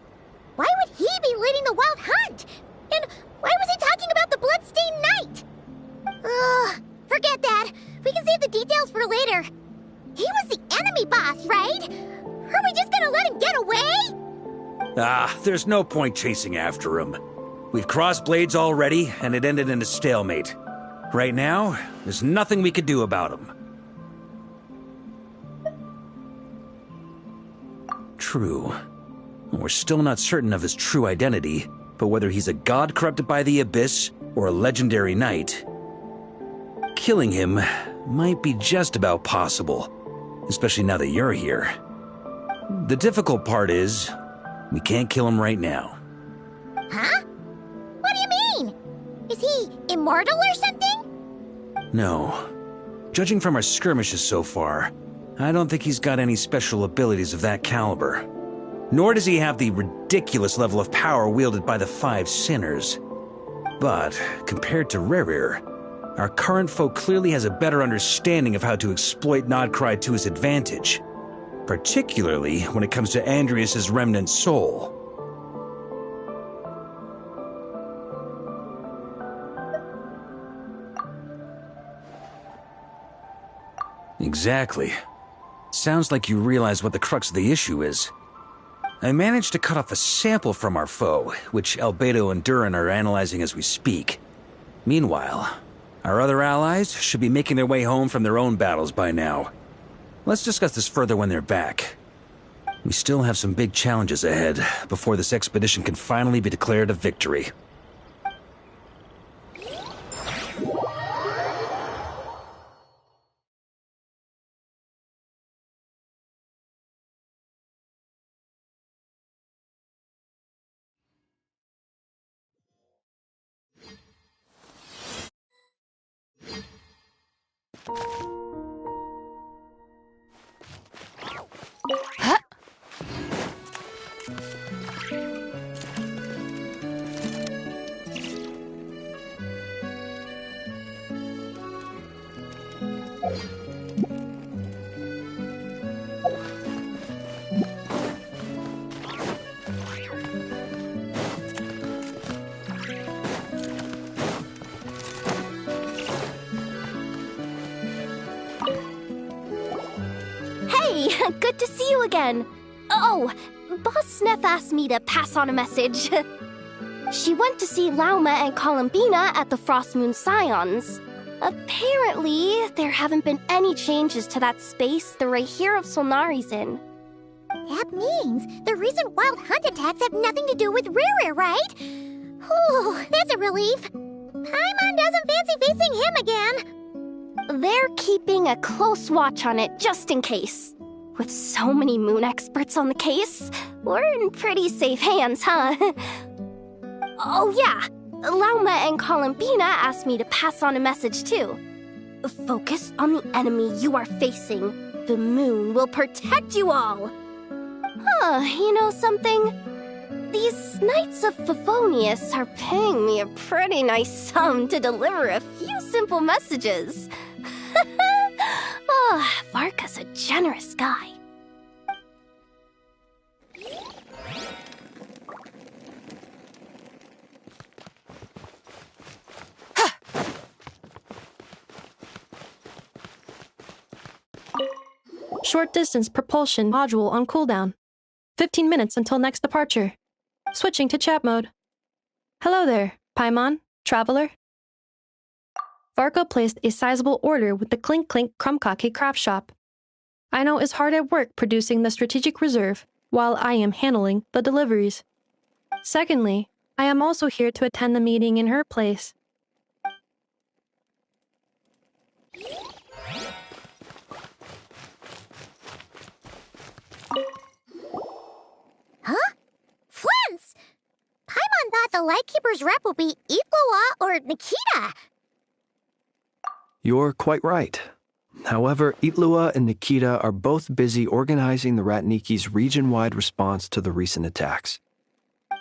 why would he be leading the Wild Hunt? And why was he talking about the Bloodstained Knight? Ugh, forget that. We can save the details for later. He was the enemy boss, right? Are we just gonna let him get away? There's no point chasing after him. We've crossed blades already, and it ended in a stalemate. Right now, there's nothing we could do about him. True. We're still not certain of his true identity, but whether he's a god corrupted by the Abyss or a legendary knight, killing him might be just about possible, especially now that you're here. The difficult part is, we can't kill him right now. Huh? What do you mean? Is he immortal or something? No. Judging from our skirmishes so far, I don't think he's got any special abilities of that caliber. Nor does he have the ridiculous level of power wielded by the Five Sinners. But, compared to Rerir, our current foe clearly has a better understanding of how to exploit Nodcry to his advantage. Particularly when it comes to Andrias' remnant soul. Exactly. Sounds like you realize what the crux of the issue is. I managed to cut off a sample from our foe, which Albedo and Durin are analyzing as we speak. Meanwhile, our other allies should be making their way home from their own battles by now. Let's discuss this further when they're back. We still have some big challenges ahead before this expedition can finally be declared a victory. Good to see you again. Oh, Boss Sneff asked me to pass on a message. She went to see Lauma and Columbina at the Frost Moon Scions. Apparently, there haven't been any changes to that space the Rahir of Solnari's in. That means the recent wild hunt attacks have nothing to do with Rerir, right? Whew, that's a relief. Paimon doesn't fancy facing him again. They're keeping a close watch on it just in case. With so many moon experts on the case, we're in pretty safe hands, huh? Oh yeah, Lauma and Columbina asked me to pass on a message too. Focus on the enemy you are facing. The moon will protect you all. Huh, you know something? These Knights of Favonius are paying me a pretty nice sum to deliver a few simple messages. Oh, Varka's a generous guy. Short distance propulsion module on cooldown. 15 minutes until next departure. Switching to chat mode. Hello there, Paimon, traveler. Varka placed a sizable order with the Clink Clink Krumkake craft shop. Aino is hard at work producing the strategic reserve, while I am handling the deliveries. Secondly, I am also here to attend the meeting in her place. Huh? Flint's! Paimon thought the Lightkeeper's rep would be Iqua or Nikita. You're quite right. However, Itlua and Nikita are both busy organizing the Ratniki's region-wide response to the recent attacks.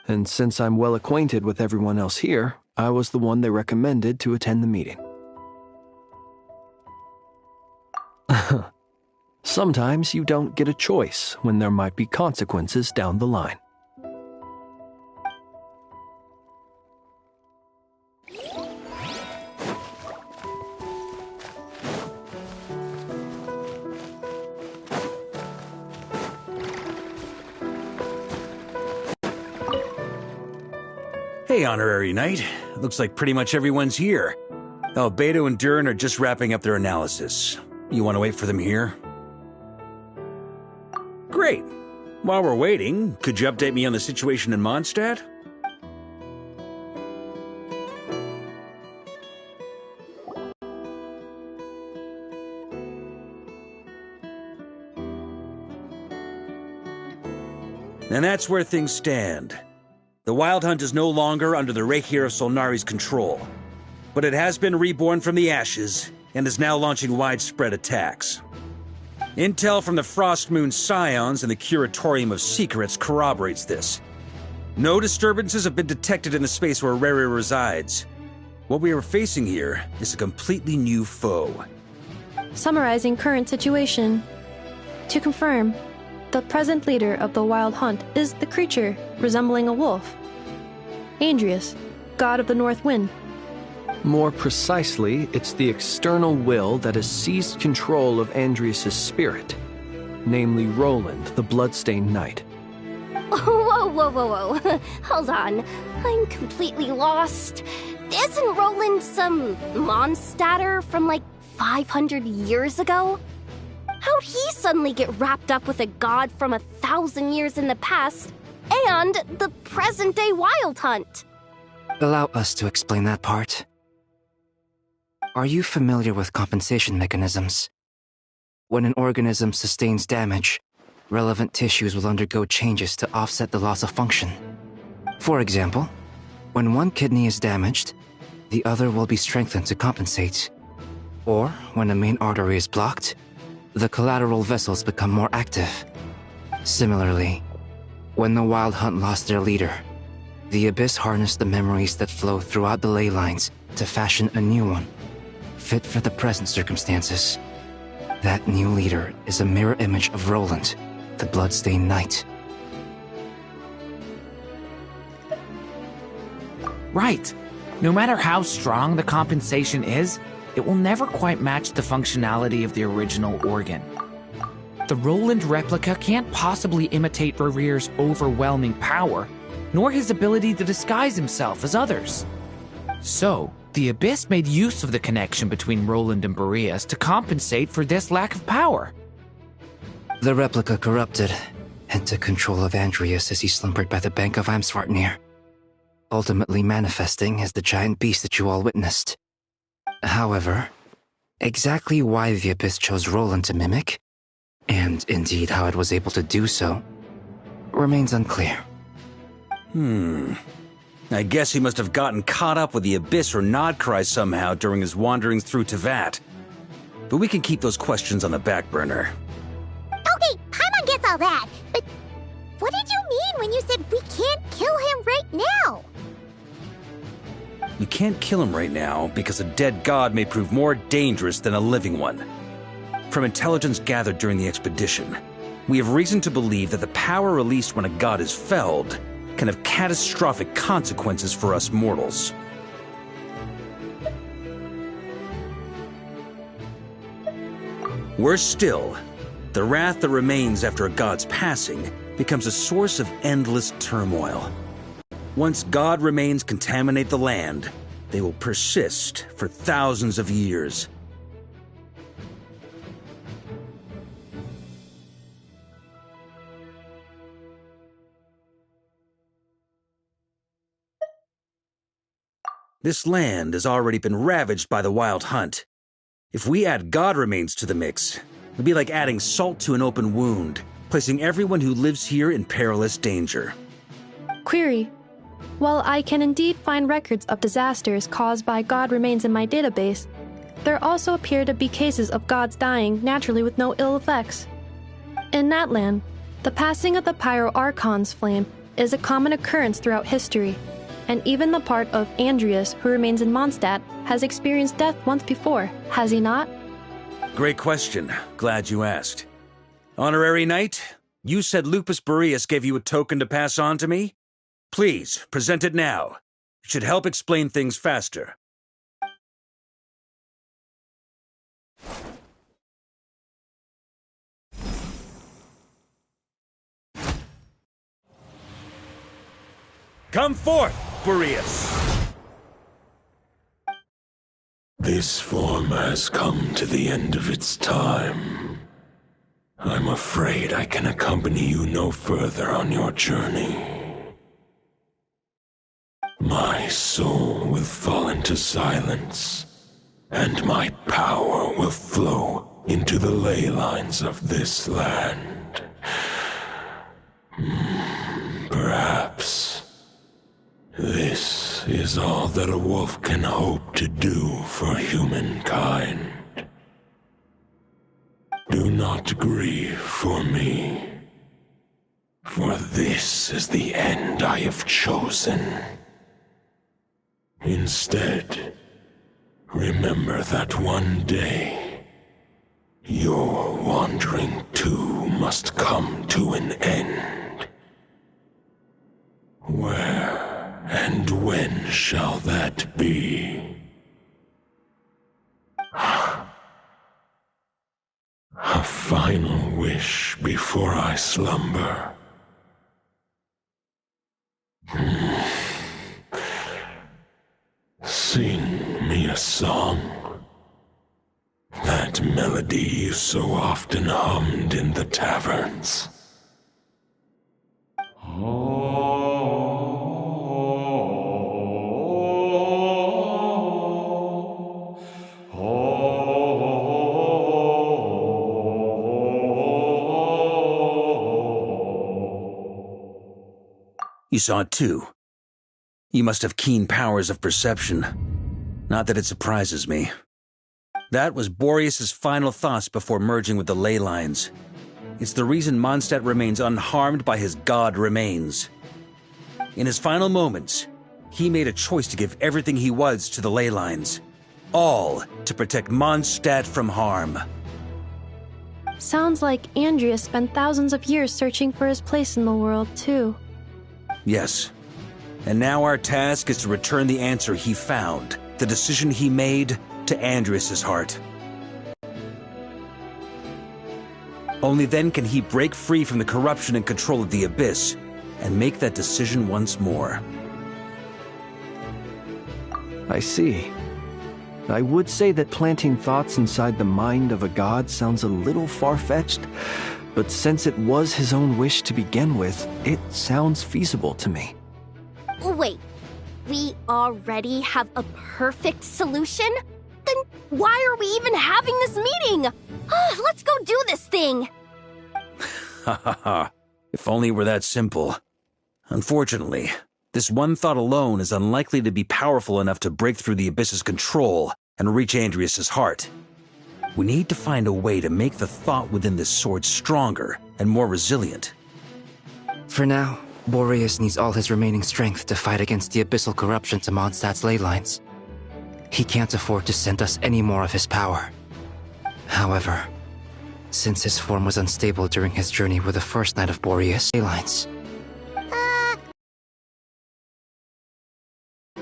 And since I'm well acquainted with everyone else here, I was the one they recommended to attend the meeting. Sometimes you don't get a choice when there might be consequences down the line. Hey, Honorary Knight. Looks like pretty much everyone's here. Albedo and Durin are just wrapping up their analysis. You want to wait for them here? Great. While we're waiting, could you update me on the situation in Mondstadt? And that's where things stand. The Wild Hunt is no longer under the Reikir of Solnari's control, but it has been reborn from the ashes and is now launching widespread attacks. Intel from the Frostmoon Scions and the Curatorium of Secrets corroborates this. No disturbances have been detected in the space where Rere resides. What we are facing here is a completely new foe. Summarizing current situation. To confirm, the present leader of the Wild Hunt is the creature resembling a wolf. Andrius, god of the North Wind. More precisely, it's the external will that has seized control of Andrius' spirit, namely Roland, the Bloodstained Knight. Whoa, whoa, whoa, whoa. Hold on. I'm completely lost. Isn't Roland some Mondstadter from like 500 years ago? How'd he suddenly get wrapped up with a god from 1,000 years in the past and the present-day Wild Hunt? Allow us to explain that part. Are you familiar with compensation mechanisms? When an organism sustains damage, relevant tissues will undergo changes to offset the loss of function. For example, when one kidney is damaged, the other will be strengthened to compensate. Or, when a main artery is blocked, the collateral vessels become more active. Similarly, when the Wild Hunt lost their leader, the Abyss harnessed the memories that flow throughout the ley lines to fashion a new one, fit for the present circumstances. That new leader is a mirror image of Roland, the Bloodstained Knight. Right. No matter how strong the compensation is, it will never quite match the functionality of the original organ. The Roland replica can't possibly imitate Rere's overwhelming power, nor his ability to disguise himself as others. So, the Abyss made use of the connection between Roland and Boreas to compensate for this lack of power. The replica corrupted and took control of Andrius as he slumbered by the bank of Amsvartnir, ultimately manifesting as the giant beast that you all witnessed. However, exactly why the Abyss chose Roland to mimic, and indeed how it was able to do so, remains unclear. I guess he must have gotten caught up with the Abyss or Nodcry somehow during his wanderings through Tevat. But we can keep those questions on the back burner. Okay, Paimon gets all that, but what did you mean when you said we can't kill him right now? We can't kill him right now because a dead god may prove more dangerous than a living one. From intelligence gathered during the expedition, we have reason to believe that the power released when a god is felled can have catastrophic consequences for us mortals. Worse still, the wrath that remains after a god's passing becomes a source of endless turmoil. Once god remains contaminate the land, they will persist for thousands of years. This land has already been ravaged by the Wild Hunt. If we add god remains to the mix, it'd be like adding salt to an open wound, placing everyone who lives here in perilous danger. Query. While I can indeed find records of disasters caused by god remains in my database, there also appear to be cases of gods dying naturally with no ill effects. In that land, the passing of the Pyro-Archon's flame is a common occurrence throughout history, and even the part of Andrius who remains in Mondstadt has experienced death once before, has he not? Great question. Glad you asked. Honorary Knight, you said Lupus Boreas gave you a token to pass on to me? Please, present it now. It should help explain things faster. Come forth, Boreas! This form has come to the end of its time. I'm afraid I can accompany you no further on your journey. My soul will fall into silence, and my power will flow into the ley lines of this land. Perhaps This is all that a wolf can hope to do for humankind. Do not grieve for me, for this is the end I have chosen. Instead, remember that one day, your wandering too must come to an end. Where and when shall that be? A final wish before I slumber. Sing me a song. That melody you so often hummed in the taverns. You saw it too. You must have keen powers of perception. Not that it surprises me. That was Boreas's final thoughts before merging with the ley lines. It's the reason Mondstadt remains unharmed by his god remains. In his final moments, he made a choice to give everything he was to the ley lines. All to protect Mondstadt from harm. Sounds like Andrea spent thousands of years searching for his place in the world, too. Yes. And now our task is to return the answer he found, the decision he made, to Andreas' heart. Only then can he break free from the corruption and control of the Abyss, and make that decision once more. I see. I would say that planting thoughts inside the mind of a god sounds a little far-fetched, but since it was his own wish to begin with, it sounds feasible to me. Wait, we already have a perfect solution? Then why are we even having this meeting? Let's go do this thing! Ha ha ha. If only it were that simple. Unfortunately, this one thought alone is unlikely to be powerful enough to break through the Abyss's control and reach Andreas' heart. We need to find a way to make the thought within this sword stronger and more resilient. For now, Boreas needs all his remaining strength to fight against the abyssal corruption to Mondstadt's ley lines. He can't afford to send us any more of his power. However, since his form was unstable during his journey with the first night of Boreas' ley lines...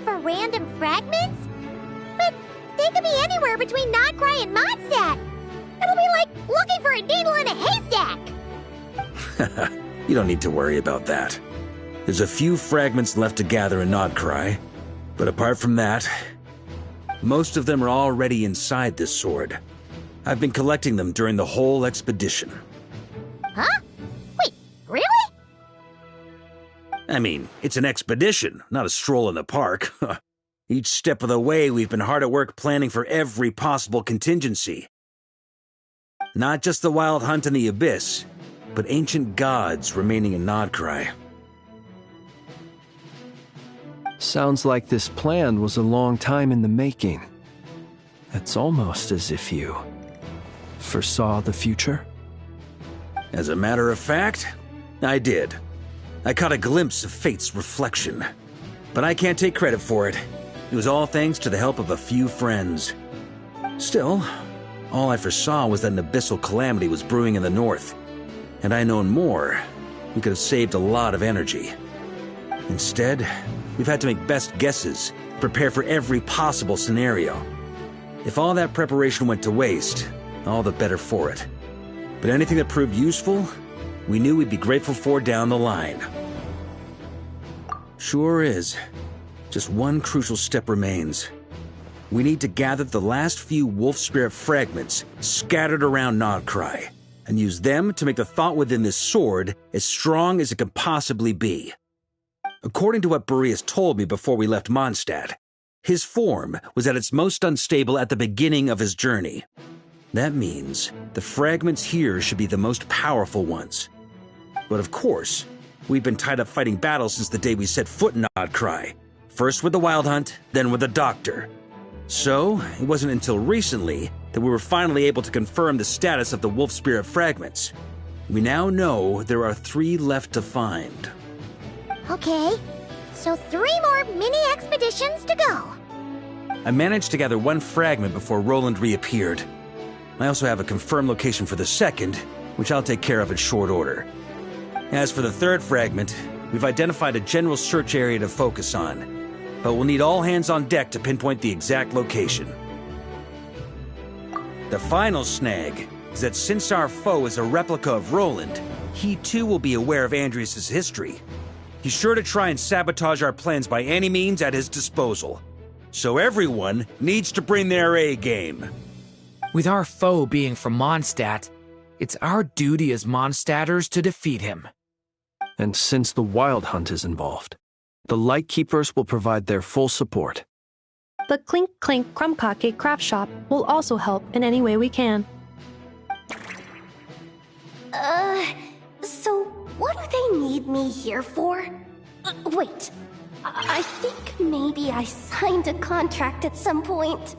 For random fragments? But they could be anywhere between Nodcry and Mondstadt. It'll be like looking for a needle in a haystack. You don't need to worry about that. There's a few fragments left to gather in Nodcry, but apart from that, most of them are already inside this sword. I've been collecting them during the whole expedition. Huh? Wait, really? I mean, it's an expedition, not a stroll in the park. Each step of the way, we've been hard at work planning for every possible contingency. Not just the wild hunt in the Abyss, but ancient gods remaining in Nodcry. Sounds like this plan was a long time in the making. It's almost as if you foresaw the future. As a matter of fact, I did. I caught a glimpse of fate's reflection. But I can't take credit for it. It was all thanks to the help of a few friends. Still, all I foresaw was that an abyssal calamity was brewing in the north. Had I known more, we could have saved a lot of energy. Instead, we've had to make best guesses, prepare for every possible scenario. If all that preparation went to waste, all the better for it. But anything that proved useful, we knew we'd be grateful for down the line. Sure is. Just one crucial step remains. We need to gather the last few wolf spirit fragments scattered around Nodcry, and use them to make the thought within this sword as strong as it can possibly be. According to what Boreas told me before we left Mondstadt, his form was at its most unstable at the beginning of his journey. That means the fragments here should be the most powerful ones. But of course, we've been tied up fighting battles since the day we set foot in Nodcry, First with the Wild Hunt, then with the Doctor. So, it wasn't until recently that we were finally able to confirm the status of the Wolf Spirit fragments. We now know there are 3 left to find. Okay, so 3 more mini expeditions to go. I managed to gather 1 fragment before Roland reappeared. I also have a confirmed location for the second, which I'll take care of in short order. As for the 3rd fragment, we've identified a general search area to focus on, but we'll need all hands on deck to pinpoint the exact location. The final snag is that since our foe is a replica of Roland, he too will be aware of Andrias' history. He's sure to try and sabotage our plans by any means at his disposal. So everyone needs to bring their A game. With our foe being from Mondstadt, it's our duty as Mondstadters to defeat him. And since the Wild Hunt is involved, the Lightkeepers will provide their full support. The Clink Clink Krumkake craft shop will also help in any way we can. So what do they need me here for? Wait, I think maybe I signed a contract at some point.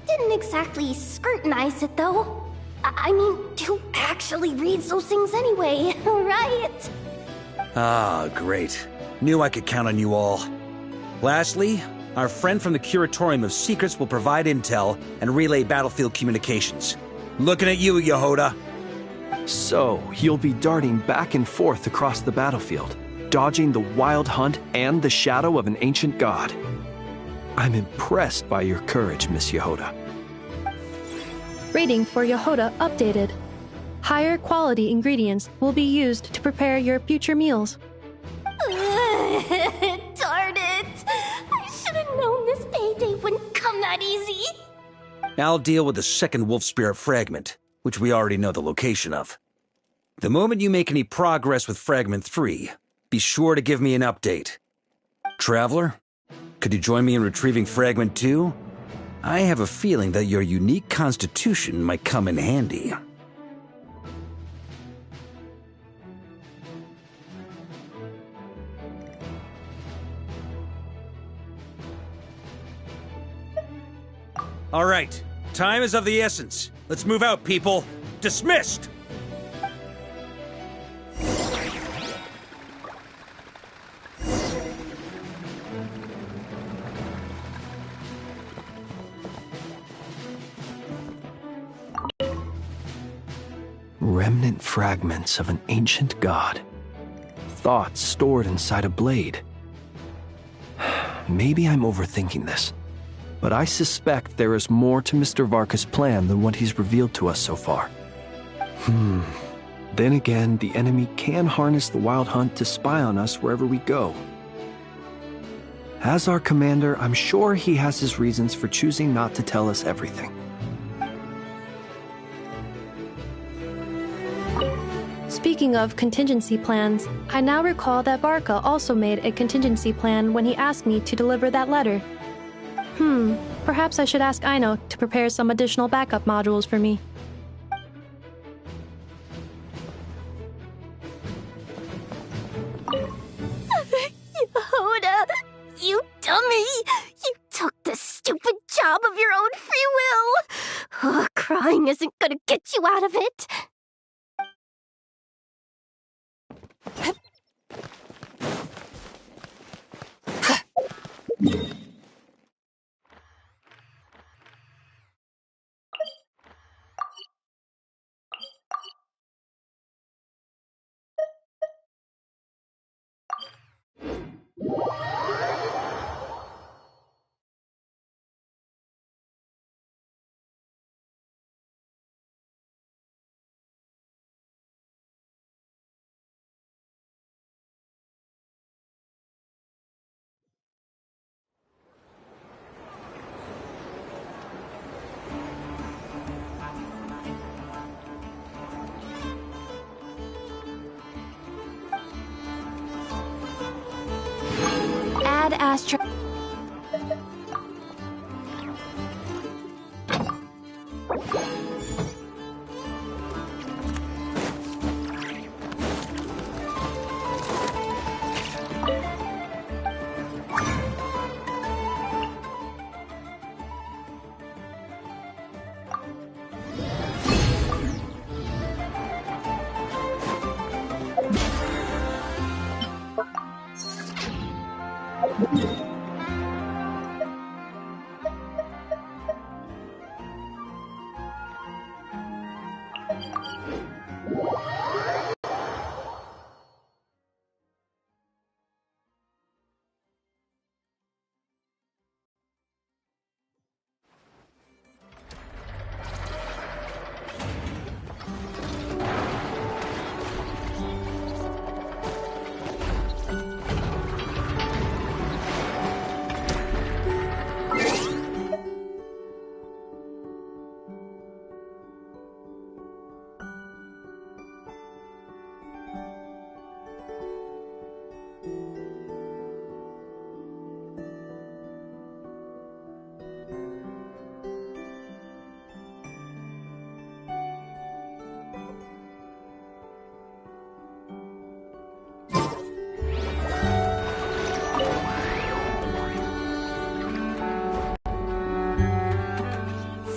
Didn't exactly scrutinize it, though. I mean, who actually reads those things anyway, right? Ah, great. Knew I could count on you all. Lastly, our friend from the Curatorium of Secrets will provide intel and relay battlefield communications. Looking at you, Yehoda. So, you'll be darting back and forth across the battlefield, dodging the Wild Hunt and the shadow of an ancient god. I'm impressed by your courage, Miss Yehoda. Rating for Yehoda updated. Higher quality ingredients will be used to prepare your future meals. Darn it! I should have known this payday wouldn't come that easy. I'll deal with the second Wolf Spirit fragment, which we already know the location of. The moment you make any progress with Fragment 3, be sure to give me an update. Traveler, could you join me in retrieving Fragment 2? I have a feeling that your unique constitution might come in handy. All right, time is of the essence. Let's move out, people. Dismissed! Remnant fragments of an ancient god. Thoughts stored inside a blade. Maybe I'm overthinking this, but I suspect there is more to Mr. Varka's plan than what he's revealed to us so far. Then again, the enemy can harness the Wild Hunt to spy on us wherever we go. As our commander, I'm sure he has his reasons for choosing not to tell us everything. Speaking of contingency plans, I now recall that Varka also made a contingency plan when he asked me to deliver that letter. Perhaps I should ask Aino to prepare some additional backup modules for me. Yehoda, you dummy! You took the stupid job of your own free will! Crying isn't gonna get you out of it! Add Astra.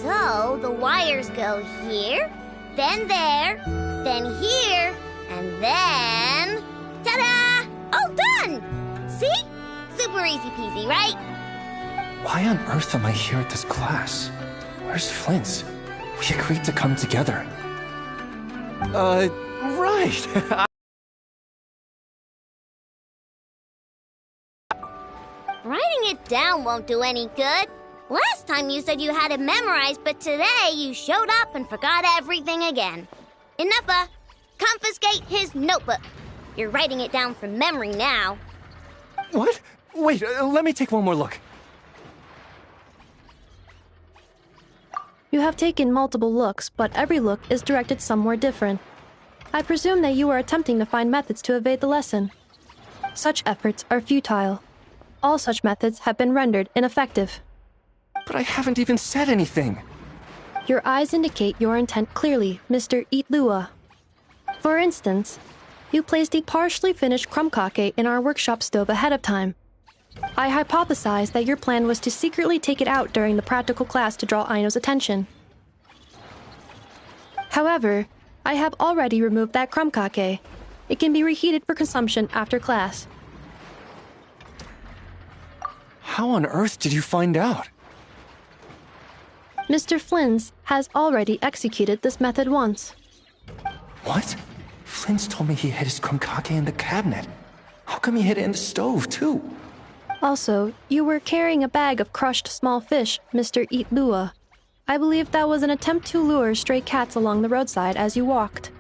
So, the wires go here, then there, then here, and then... Ta-da! All done! See? Super easy peasy, right? Why on earth am I here at this class? Where's Flint? We agreed to come together. Right. Writing it down won't do any good. Last time you said you had it memorized, but today you showed up and forgot everything again. Enough, confiscate his notebook. You're writing it down from memory now. What? Wait, let me take one more look. You have taken multiple looks, but every look is directed somewhere different. I presume that you are attempting to find methods to evade the lesson. Such efforts are futile. All such methods have been rendered ineffective. But I haven't even said anything. Your eyes indicate your intent clearly, Mr. Eatlua. For instance, you placed a partially finished crumb-cake in our workshop stove ahead of time. I hypothesized that your plan was to secretly take it out during the practical class to draw Aino's attention. However, I have already removed that crumb-cake. It can be reheated for consumption after class. How on earth did you find out? Mr. Flynn has already executed this method once. What? Flint's told me he hid his crumb-cake in the cabinet. How come he hid it in the stove, too? Also, you were carrying a bag of crushed small fish, Mr. Eatlua. I believe that was an attempt to lure stray cats along the roadside as you walked.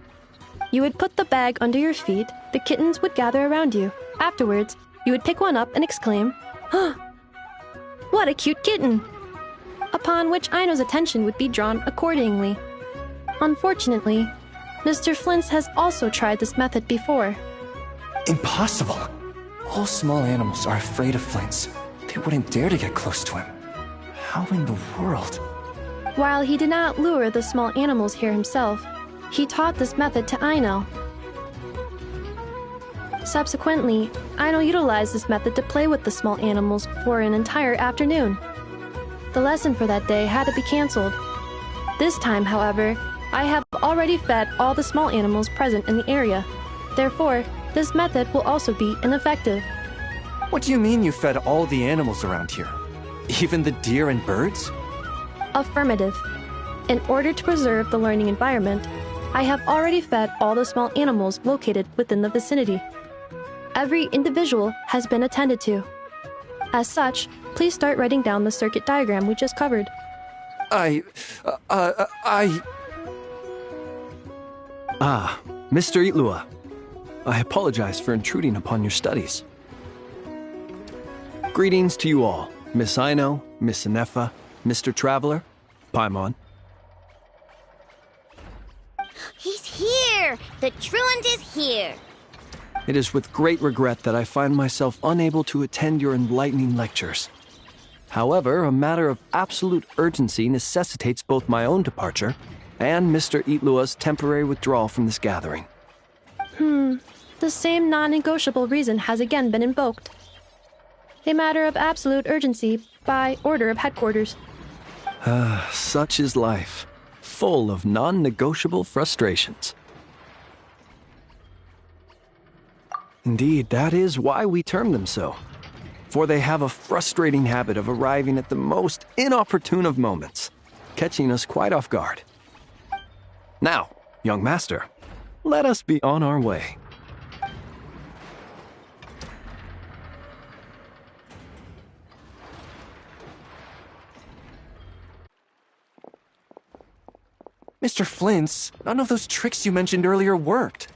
You would put the bag under your feet, the kittens would gather around you. Afterwards, you would pick one up and exclaim, "Huh! What a cute kitten!" Upon which Aino's attention would be drawn accordingly. Unfortunately, Mr. Flint has also tried this method before. Impossible! All small animals are afraid of Flint. They wouldn't dare to get close to him. How in the world? While he did not lure the small animals here himself, he taught this method to Aino. Subsequently, Aino utilized this method to play with the small animals for an entire afternoon. The lesson for that day had to be canceled. This time, however, I have already fed all the small animals present in the area. Therefore, this method will also be ineffective. What do you mean you fed all the animals around here? Even the deer and birds? Affirmative. In order to preserve the learning environment, I have already fed all the small animals located within the vicinity. Every individual has been attended to. As such, please start writing down the circuit diagram we just covered. Mr. Eatlua. I apologize for intruding upon your studies. Greetings to you all, Miss Aino, Miss Inefa, Mr. Traveler, Paimon. He's here! The truant is here! It is with great regret that I find myself unable to attend your enlightening lectures. However, a matter of absolute urgency necessitates both my own departure and Mr. Eatlua's temporary withdrawal from this gathering. The same non-negotiable reason has again been invoked. A matter of absolute urgency by order of headquarters. Such is life, full of non-negotiable frustrations. Indeed, that is why we term them so. For they have a frustrating habit of arriving at the most inopportune of moments, catching us quite off guard. Now, Young master, let us be on our way. Mr. Flint's, none of those tricks you mentioned earlier worked.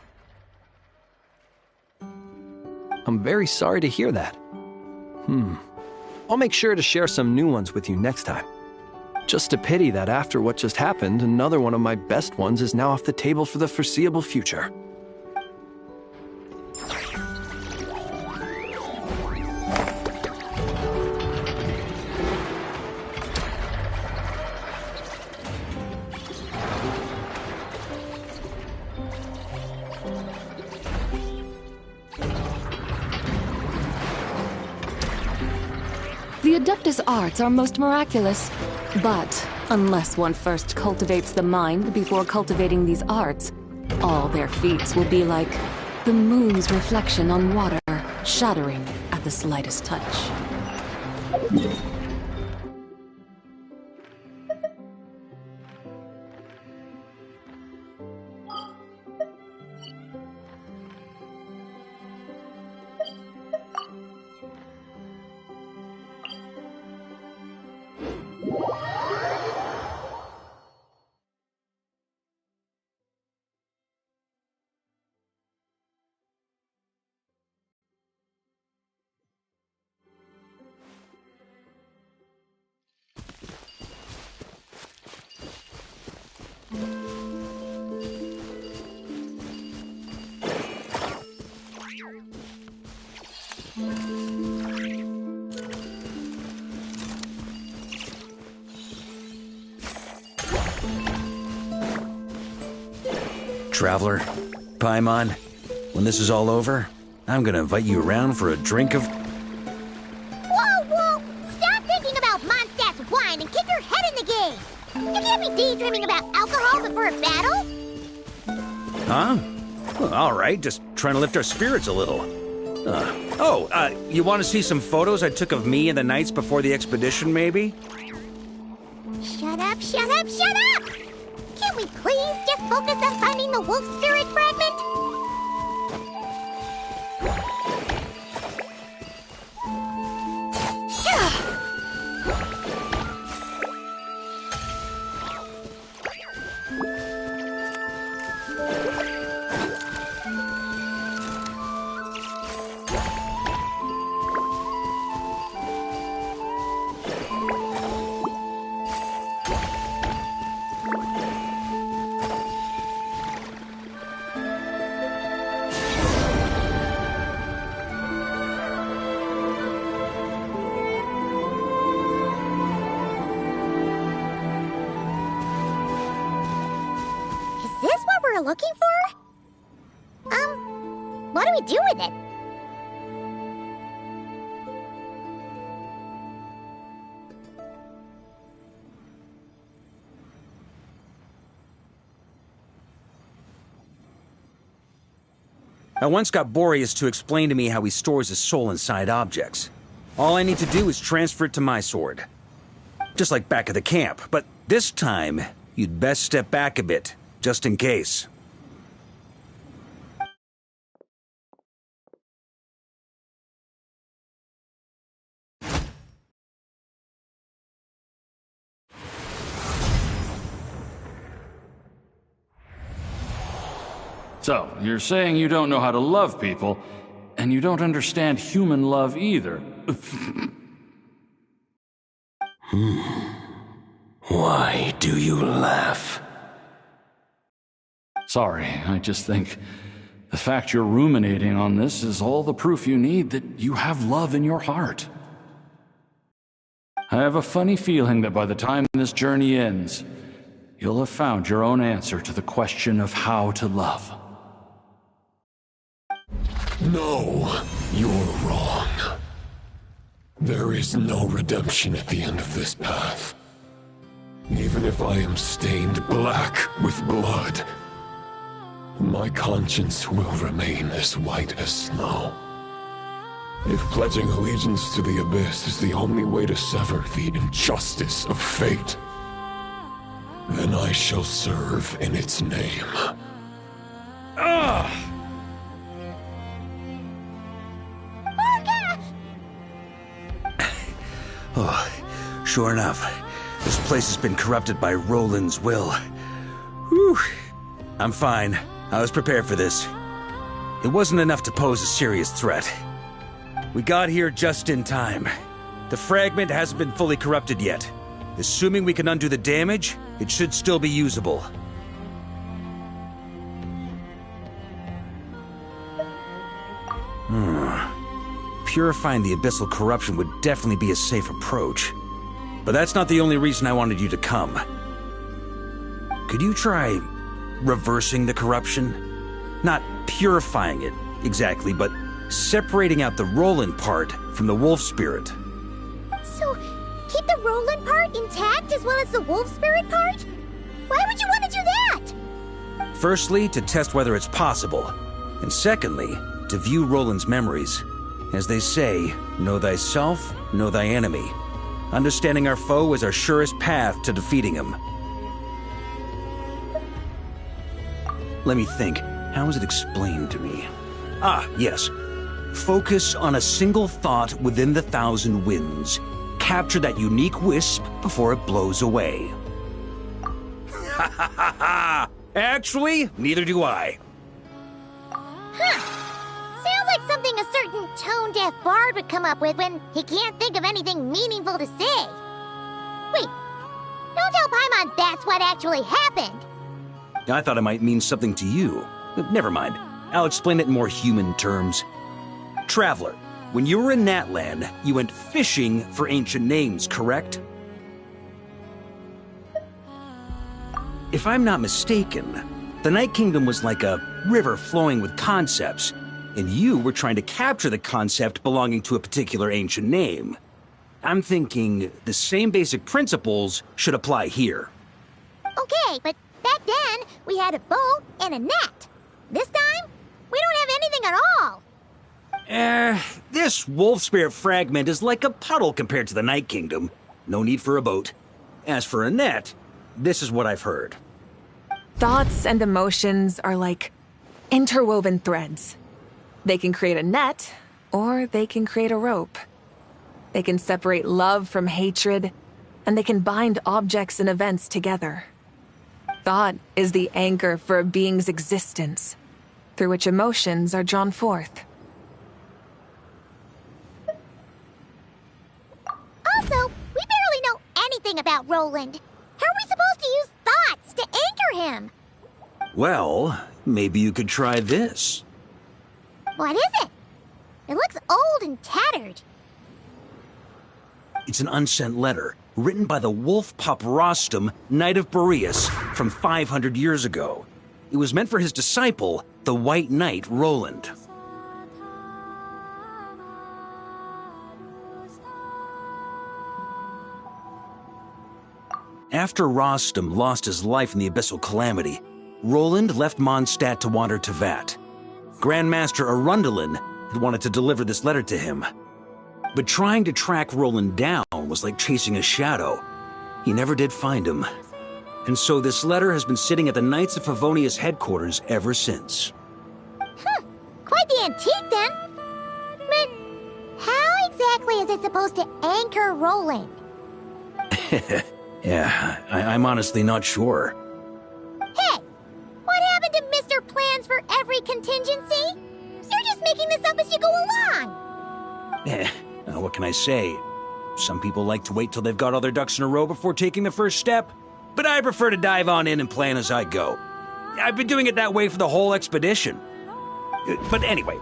I'm very sorry to hear that. I'll make sure to share some new ones with you next time. Just a pity that after what just happened, another one of my best ones is now off the table for the foreseeable future. The Adeptus arts are most miraculous. But unless one first cultivates the mind before cultivating these arts, all their feats will be like the moon's reflection on water, shattering at the slightest touch. Traveler, Paimon, when this is all over, I'm gonna invite you around for a drink of... Whoa! Stop thinking about Mondstadt's wine and keep your head in the game! You can't be daydreaming about alcohol before a battle? Huh? Well, all right, just trying to lift our spirits a little. You want to see some photos I took of me and the knights before the expedition, maybe? Shut up! Can't we please just focus on finding the wolf spirit fragment? Looking for? What do we do with it? I once got Boreas to explain to me how he stores his soul inside objects. All I need to do is transfer it to my sword. Just like back at the camp, but this time, you'd best step back a bit, just in case. So, you're saying you don't know how to love people, and you don't understand human love either. Why do you laugh? Sorry, I just think the fact you're ruminating on this is all the proof you need that you have love in your heart. I have a funny feeling that by the time this journey ends, you'll have found your own answer to the question of how to love. No, you're wrong. There is no redemption at the end of this path. Even if I am stained black with blood, my conscience will remain as white as snow. If pledging allegiance to the Abyss is the only way to sever the injustice of fate, Then I shall serve in its name. Ugh! Oh, sure enough, this place has been corrupted by Roland's will. Whew. I'm fine. I was prepared for this. It wasn't enough to pose a serious threat. We got here just in time. The fragment hasn't been fully corrupted yet. Assuming we can undo the damage, it should still be usable. Purifying the abyssal corruption would definitely be a safe approach. But that's not the only reason I wanted you to come. Could you try reversing the corruption? Not purifying it, exactly, but separating out the Roland part from the wolf spirit. So, keep the Roland part intact as well as the wolf spirit part? Why would you want to do that? Firstly, to test whether it's possible. And secondly, to view Roland's memories. As they say, know thyself, know thy enemy. Understanding our foe is our surest path to defeating him. Let me think. How was it explained to me? Ah, yes. Focus on a single thought within the 1,000 winds. Capture that unique wisp before it blows away. Ha ha ha ha! Actually, neither do I. Sounds like something a certain tone-deaf bard would come up with when he can't think of anything meaningful to say. Wait, don't tell Paimon that's what actually happened. I thought it might mean something to you. Never mind. I'll explain it in more human terms. Traveler, when you were in Natland, you went fishing for ancient names, correct? If I'm not mistaken, the Night Kingdom was like a river flowing with concepts, and you were trying to capture the concept belonging to a particular ancient name. I'm thinking the same basic principles should apply here. Okay, but back then, we had a boat and a net. This time, we don't have anything at all. This wolf spirit fragment is like a puddle compared to the Night Kingdom. No need for a boat. As for a net, this is what I've heard. Thoughts and emotions are like interwoven threads. They can create a net, or they can create a rope. They can separate love from hatred, and they can bind objects and events together. Thought is the anchor for a being's existence, through which emotions are drawn forth. Also, we barely know anything about Roland. How are we supposed to use thoughts to anchor him? Well, maybe you could try this. What is it? It looks old and tattered. It's an unsent letter, written by the wolf pup Rostam, Knight of Boreas, from 500 years ago. It was meant for his disciple, the White Knight Roland. After Rostam lost his life in the Abyssal Calamity, Roland left Mondstadt to wander to Vat. Grandmaster Arundelen had wanted to deliver this letter to him. But trying to track Roland down was like chasing a shadow. He never did find him. And so this letter has been sitting at the Knights of Favonius headquarters ever since. Quite the antique then. But how exactly is it supposed to anchor Roland? Yeah, I'm honestly not sure. Hey, what happened to Mr. Plans for every contingency? You're just making this up as you go along. What can I say? Some people like to wait till they've got all their ducks in a row before taking the first step, but I prefer to dive on in and plan as I go. I've been doing it that way for the whole expedition. But anyway,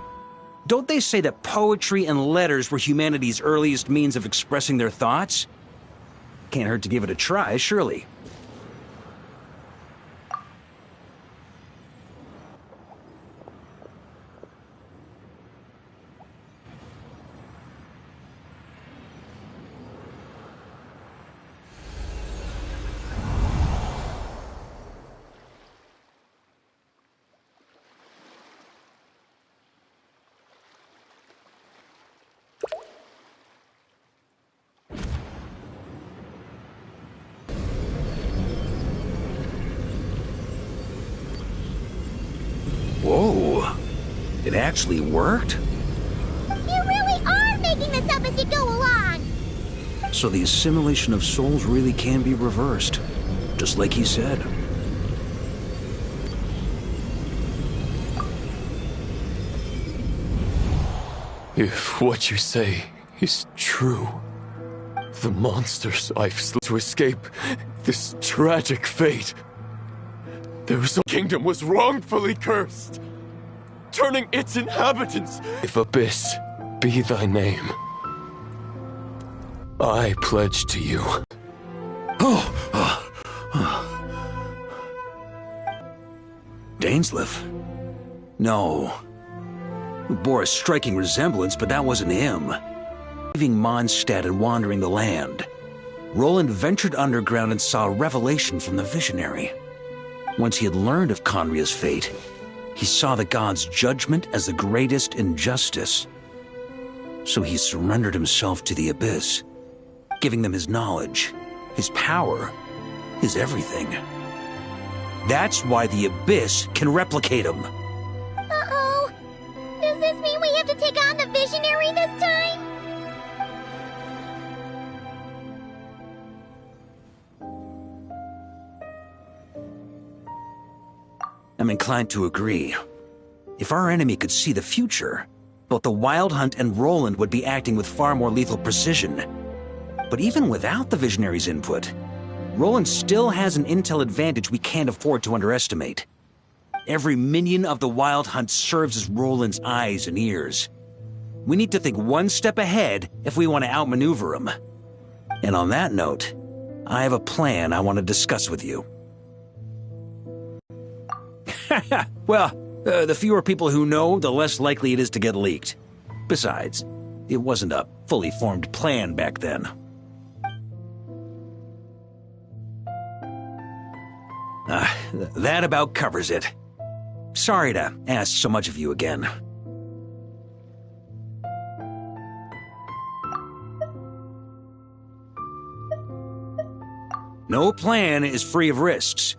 don't they say that poetry and letters were humanity's earliest means of expressing their thoughts? Can't hurt to give it a try, surely. It actually worked? You really are making this up as you go along! So the assimilation of souls really can be reversed, just like he said. If what you say is true, the monster's life to escape this tragic fate. Their kingdom was wrongfully cursed, turning its inhabitants. If Abyss be thy name, I pledge to you. Dainsleif? No. Bore a striking resemblance, but that wasn't him. Leaving Mondstadt and wandering the land, Roland ventured underground and saw a revelation from the visionary. Once he had learned of Conria's fate, he saw the gods' judgment as the greatest injustice. So he surrendered himself to the Abyss, giving them his knowledge, his power, his everything. That's why the Abyss can replicate him. Uh-oh. Does this mean we have to take on the visionary this time? I'm inclined to agree. If our enemy could see the future, both the Wild Hunt and Roland would be acting with far more lethal precision. But even without the Visionary's input, Roland still has an intel advantage we can't afford to underestimate. Every minion of the Wild Hunt serves as Roland's eyes and ears. We need to think one step ahead if we want to outmaneuver him. And on that note, I have a plan I want to discuss with you. Well, the fewer people who know, the less likely it is to get leaked. Besides, it wasn't a fully formed plan back then. That about covers it. Sorry to ask so much of you again. No plan is free of risks.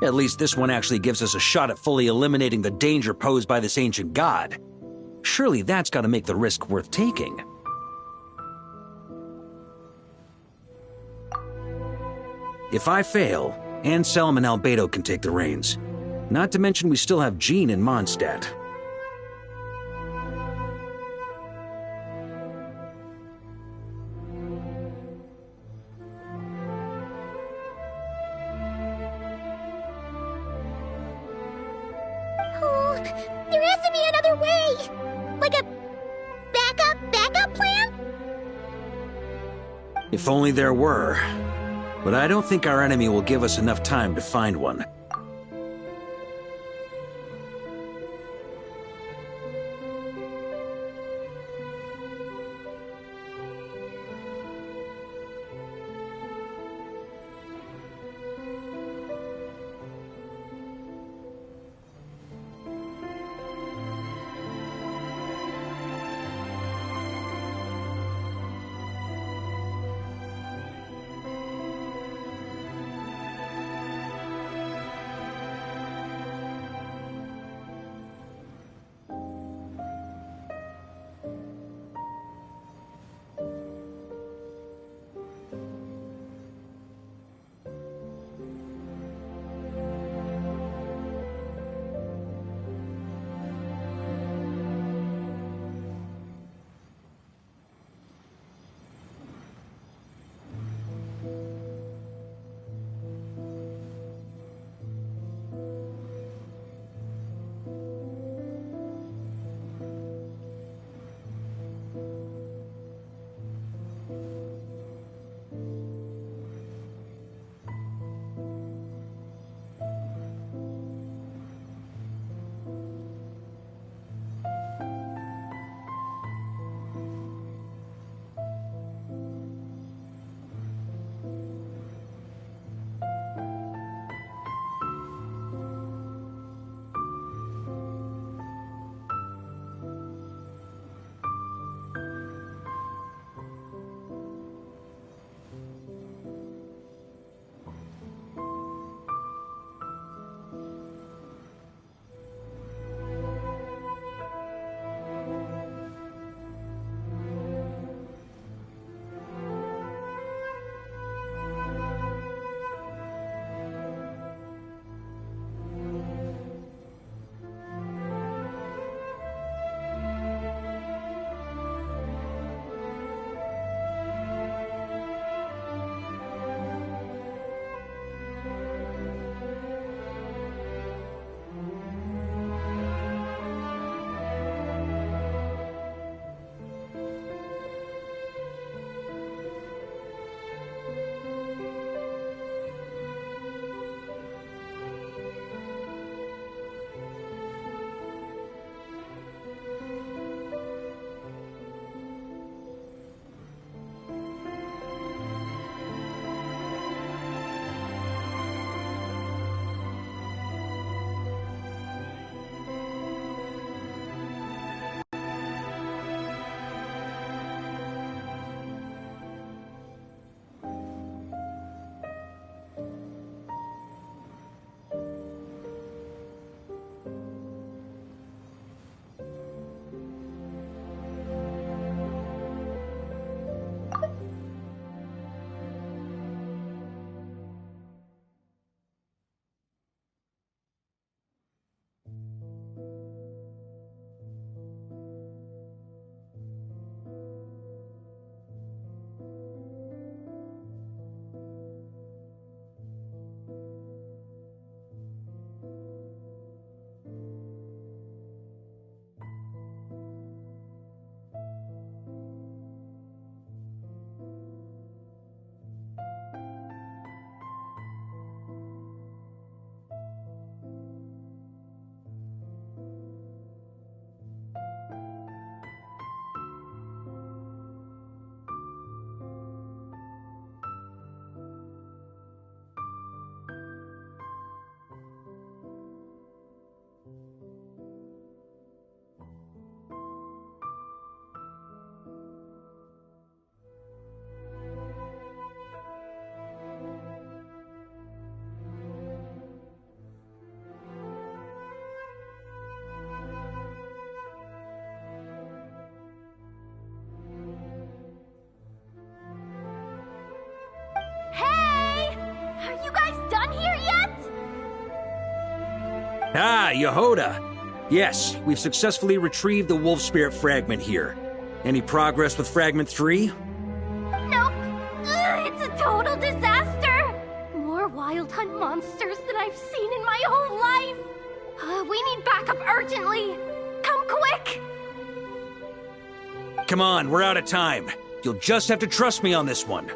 At least this one actually gives us a shot at fully eliminating the danger posed by this ancient god. Surely that's got to make the risk worth taking. If I fail, Anselm and Albedo can take the reins. Not to mention we still have Jean and Mondstadt. Oh, there has to be another way! Like a backup plan? If only there were. But I don't think our enemy will give us enough time to find one. Ah, Yehoda. Yes, we've successfully retrieved the wolf spirit fragment here. Any progress with Fragment 3? Nope. It's a total disaster. More wild hunt monsters than I've seen in my whole life. We need backup urgently. Come quick. Come on, we're out of time. You'll just have to trust me on this one.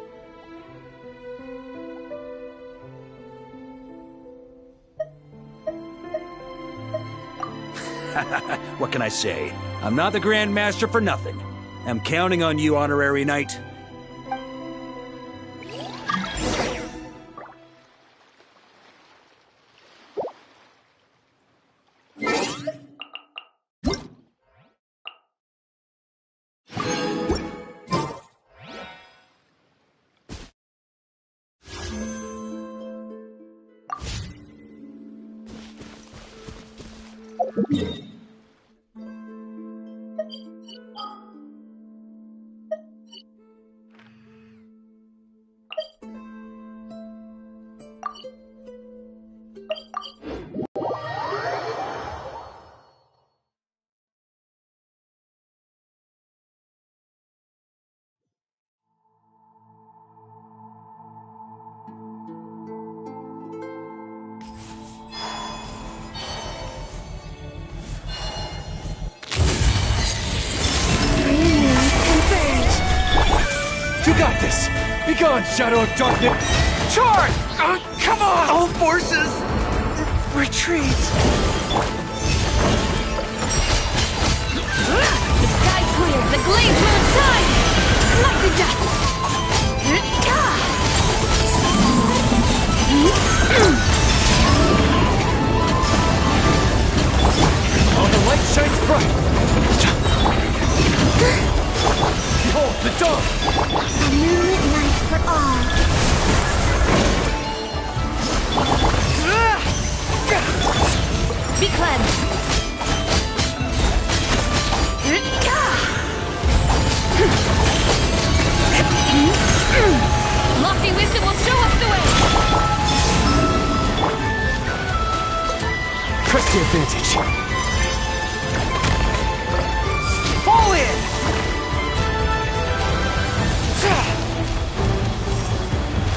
What can I say? I'm not the Grand Master for nothing. I'm counting on you, Honorary Knight. You got this! Be gone, Shadow of Darkness! Charge! Come on! All forces! Retreat! The sky clear! The glaive moon time! Light the dust! Oh, the light shines bright! Behold, the dawn! A moonlit night for all. Be cleansed! Lofty wisdom will show us the way! Press the advantage! Fall in!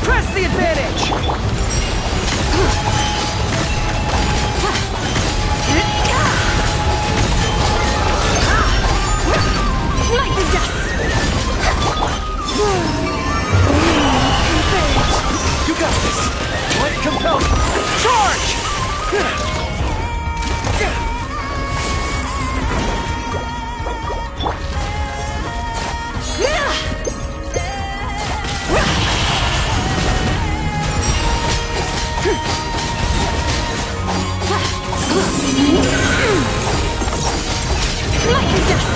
Press the advantage! Light the dust! You got this! Light compelled! Charge! Light the dust!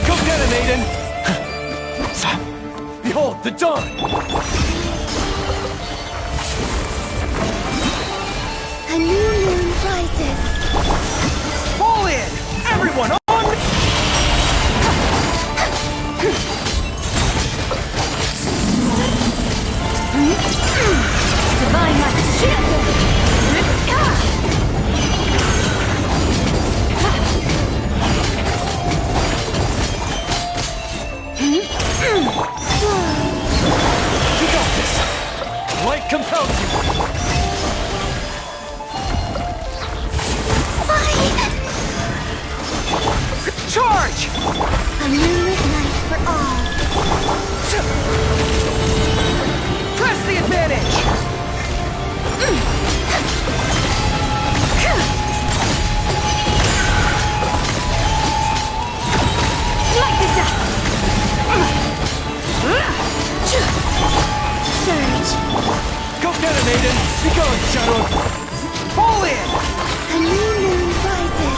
Go get it, Aiden! Behold, the dawn! A new moon rises. Fall in! Everyone on! Divine light shield! You got this! Light compels you! Charge! A moonlit night for all. Press the advantage! Like the dust! Surge! Go get it, Aiden! Be gone, Shadow! Fall in! A new moon rises.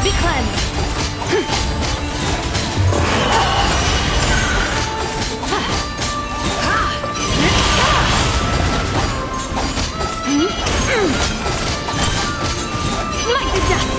Be cleansed. Like the dust!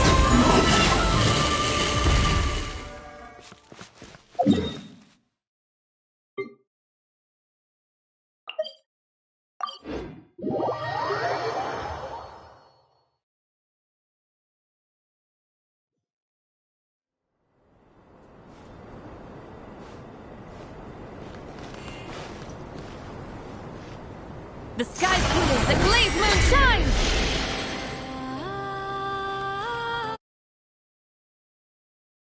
The sky's clear, the glazed moon shines!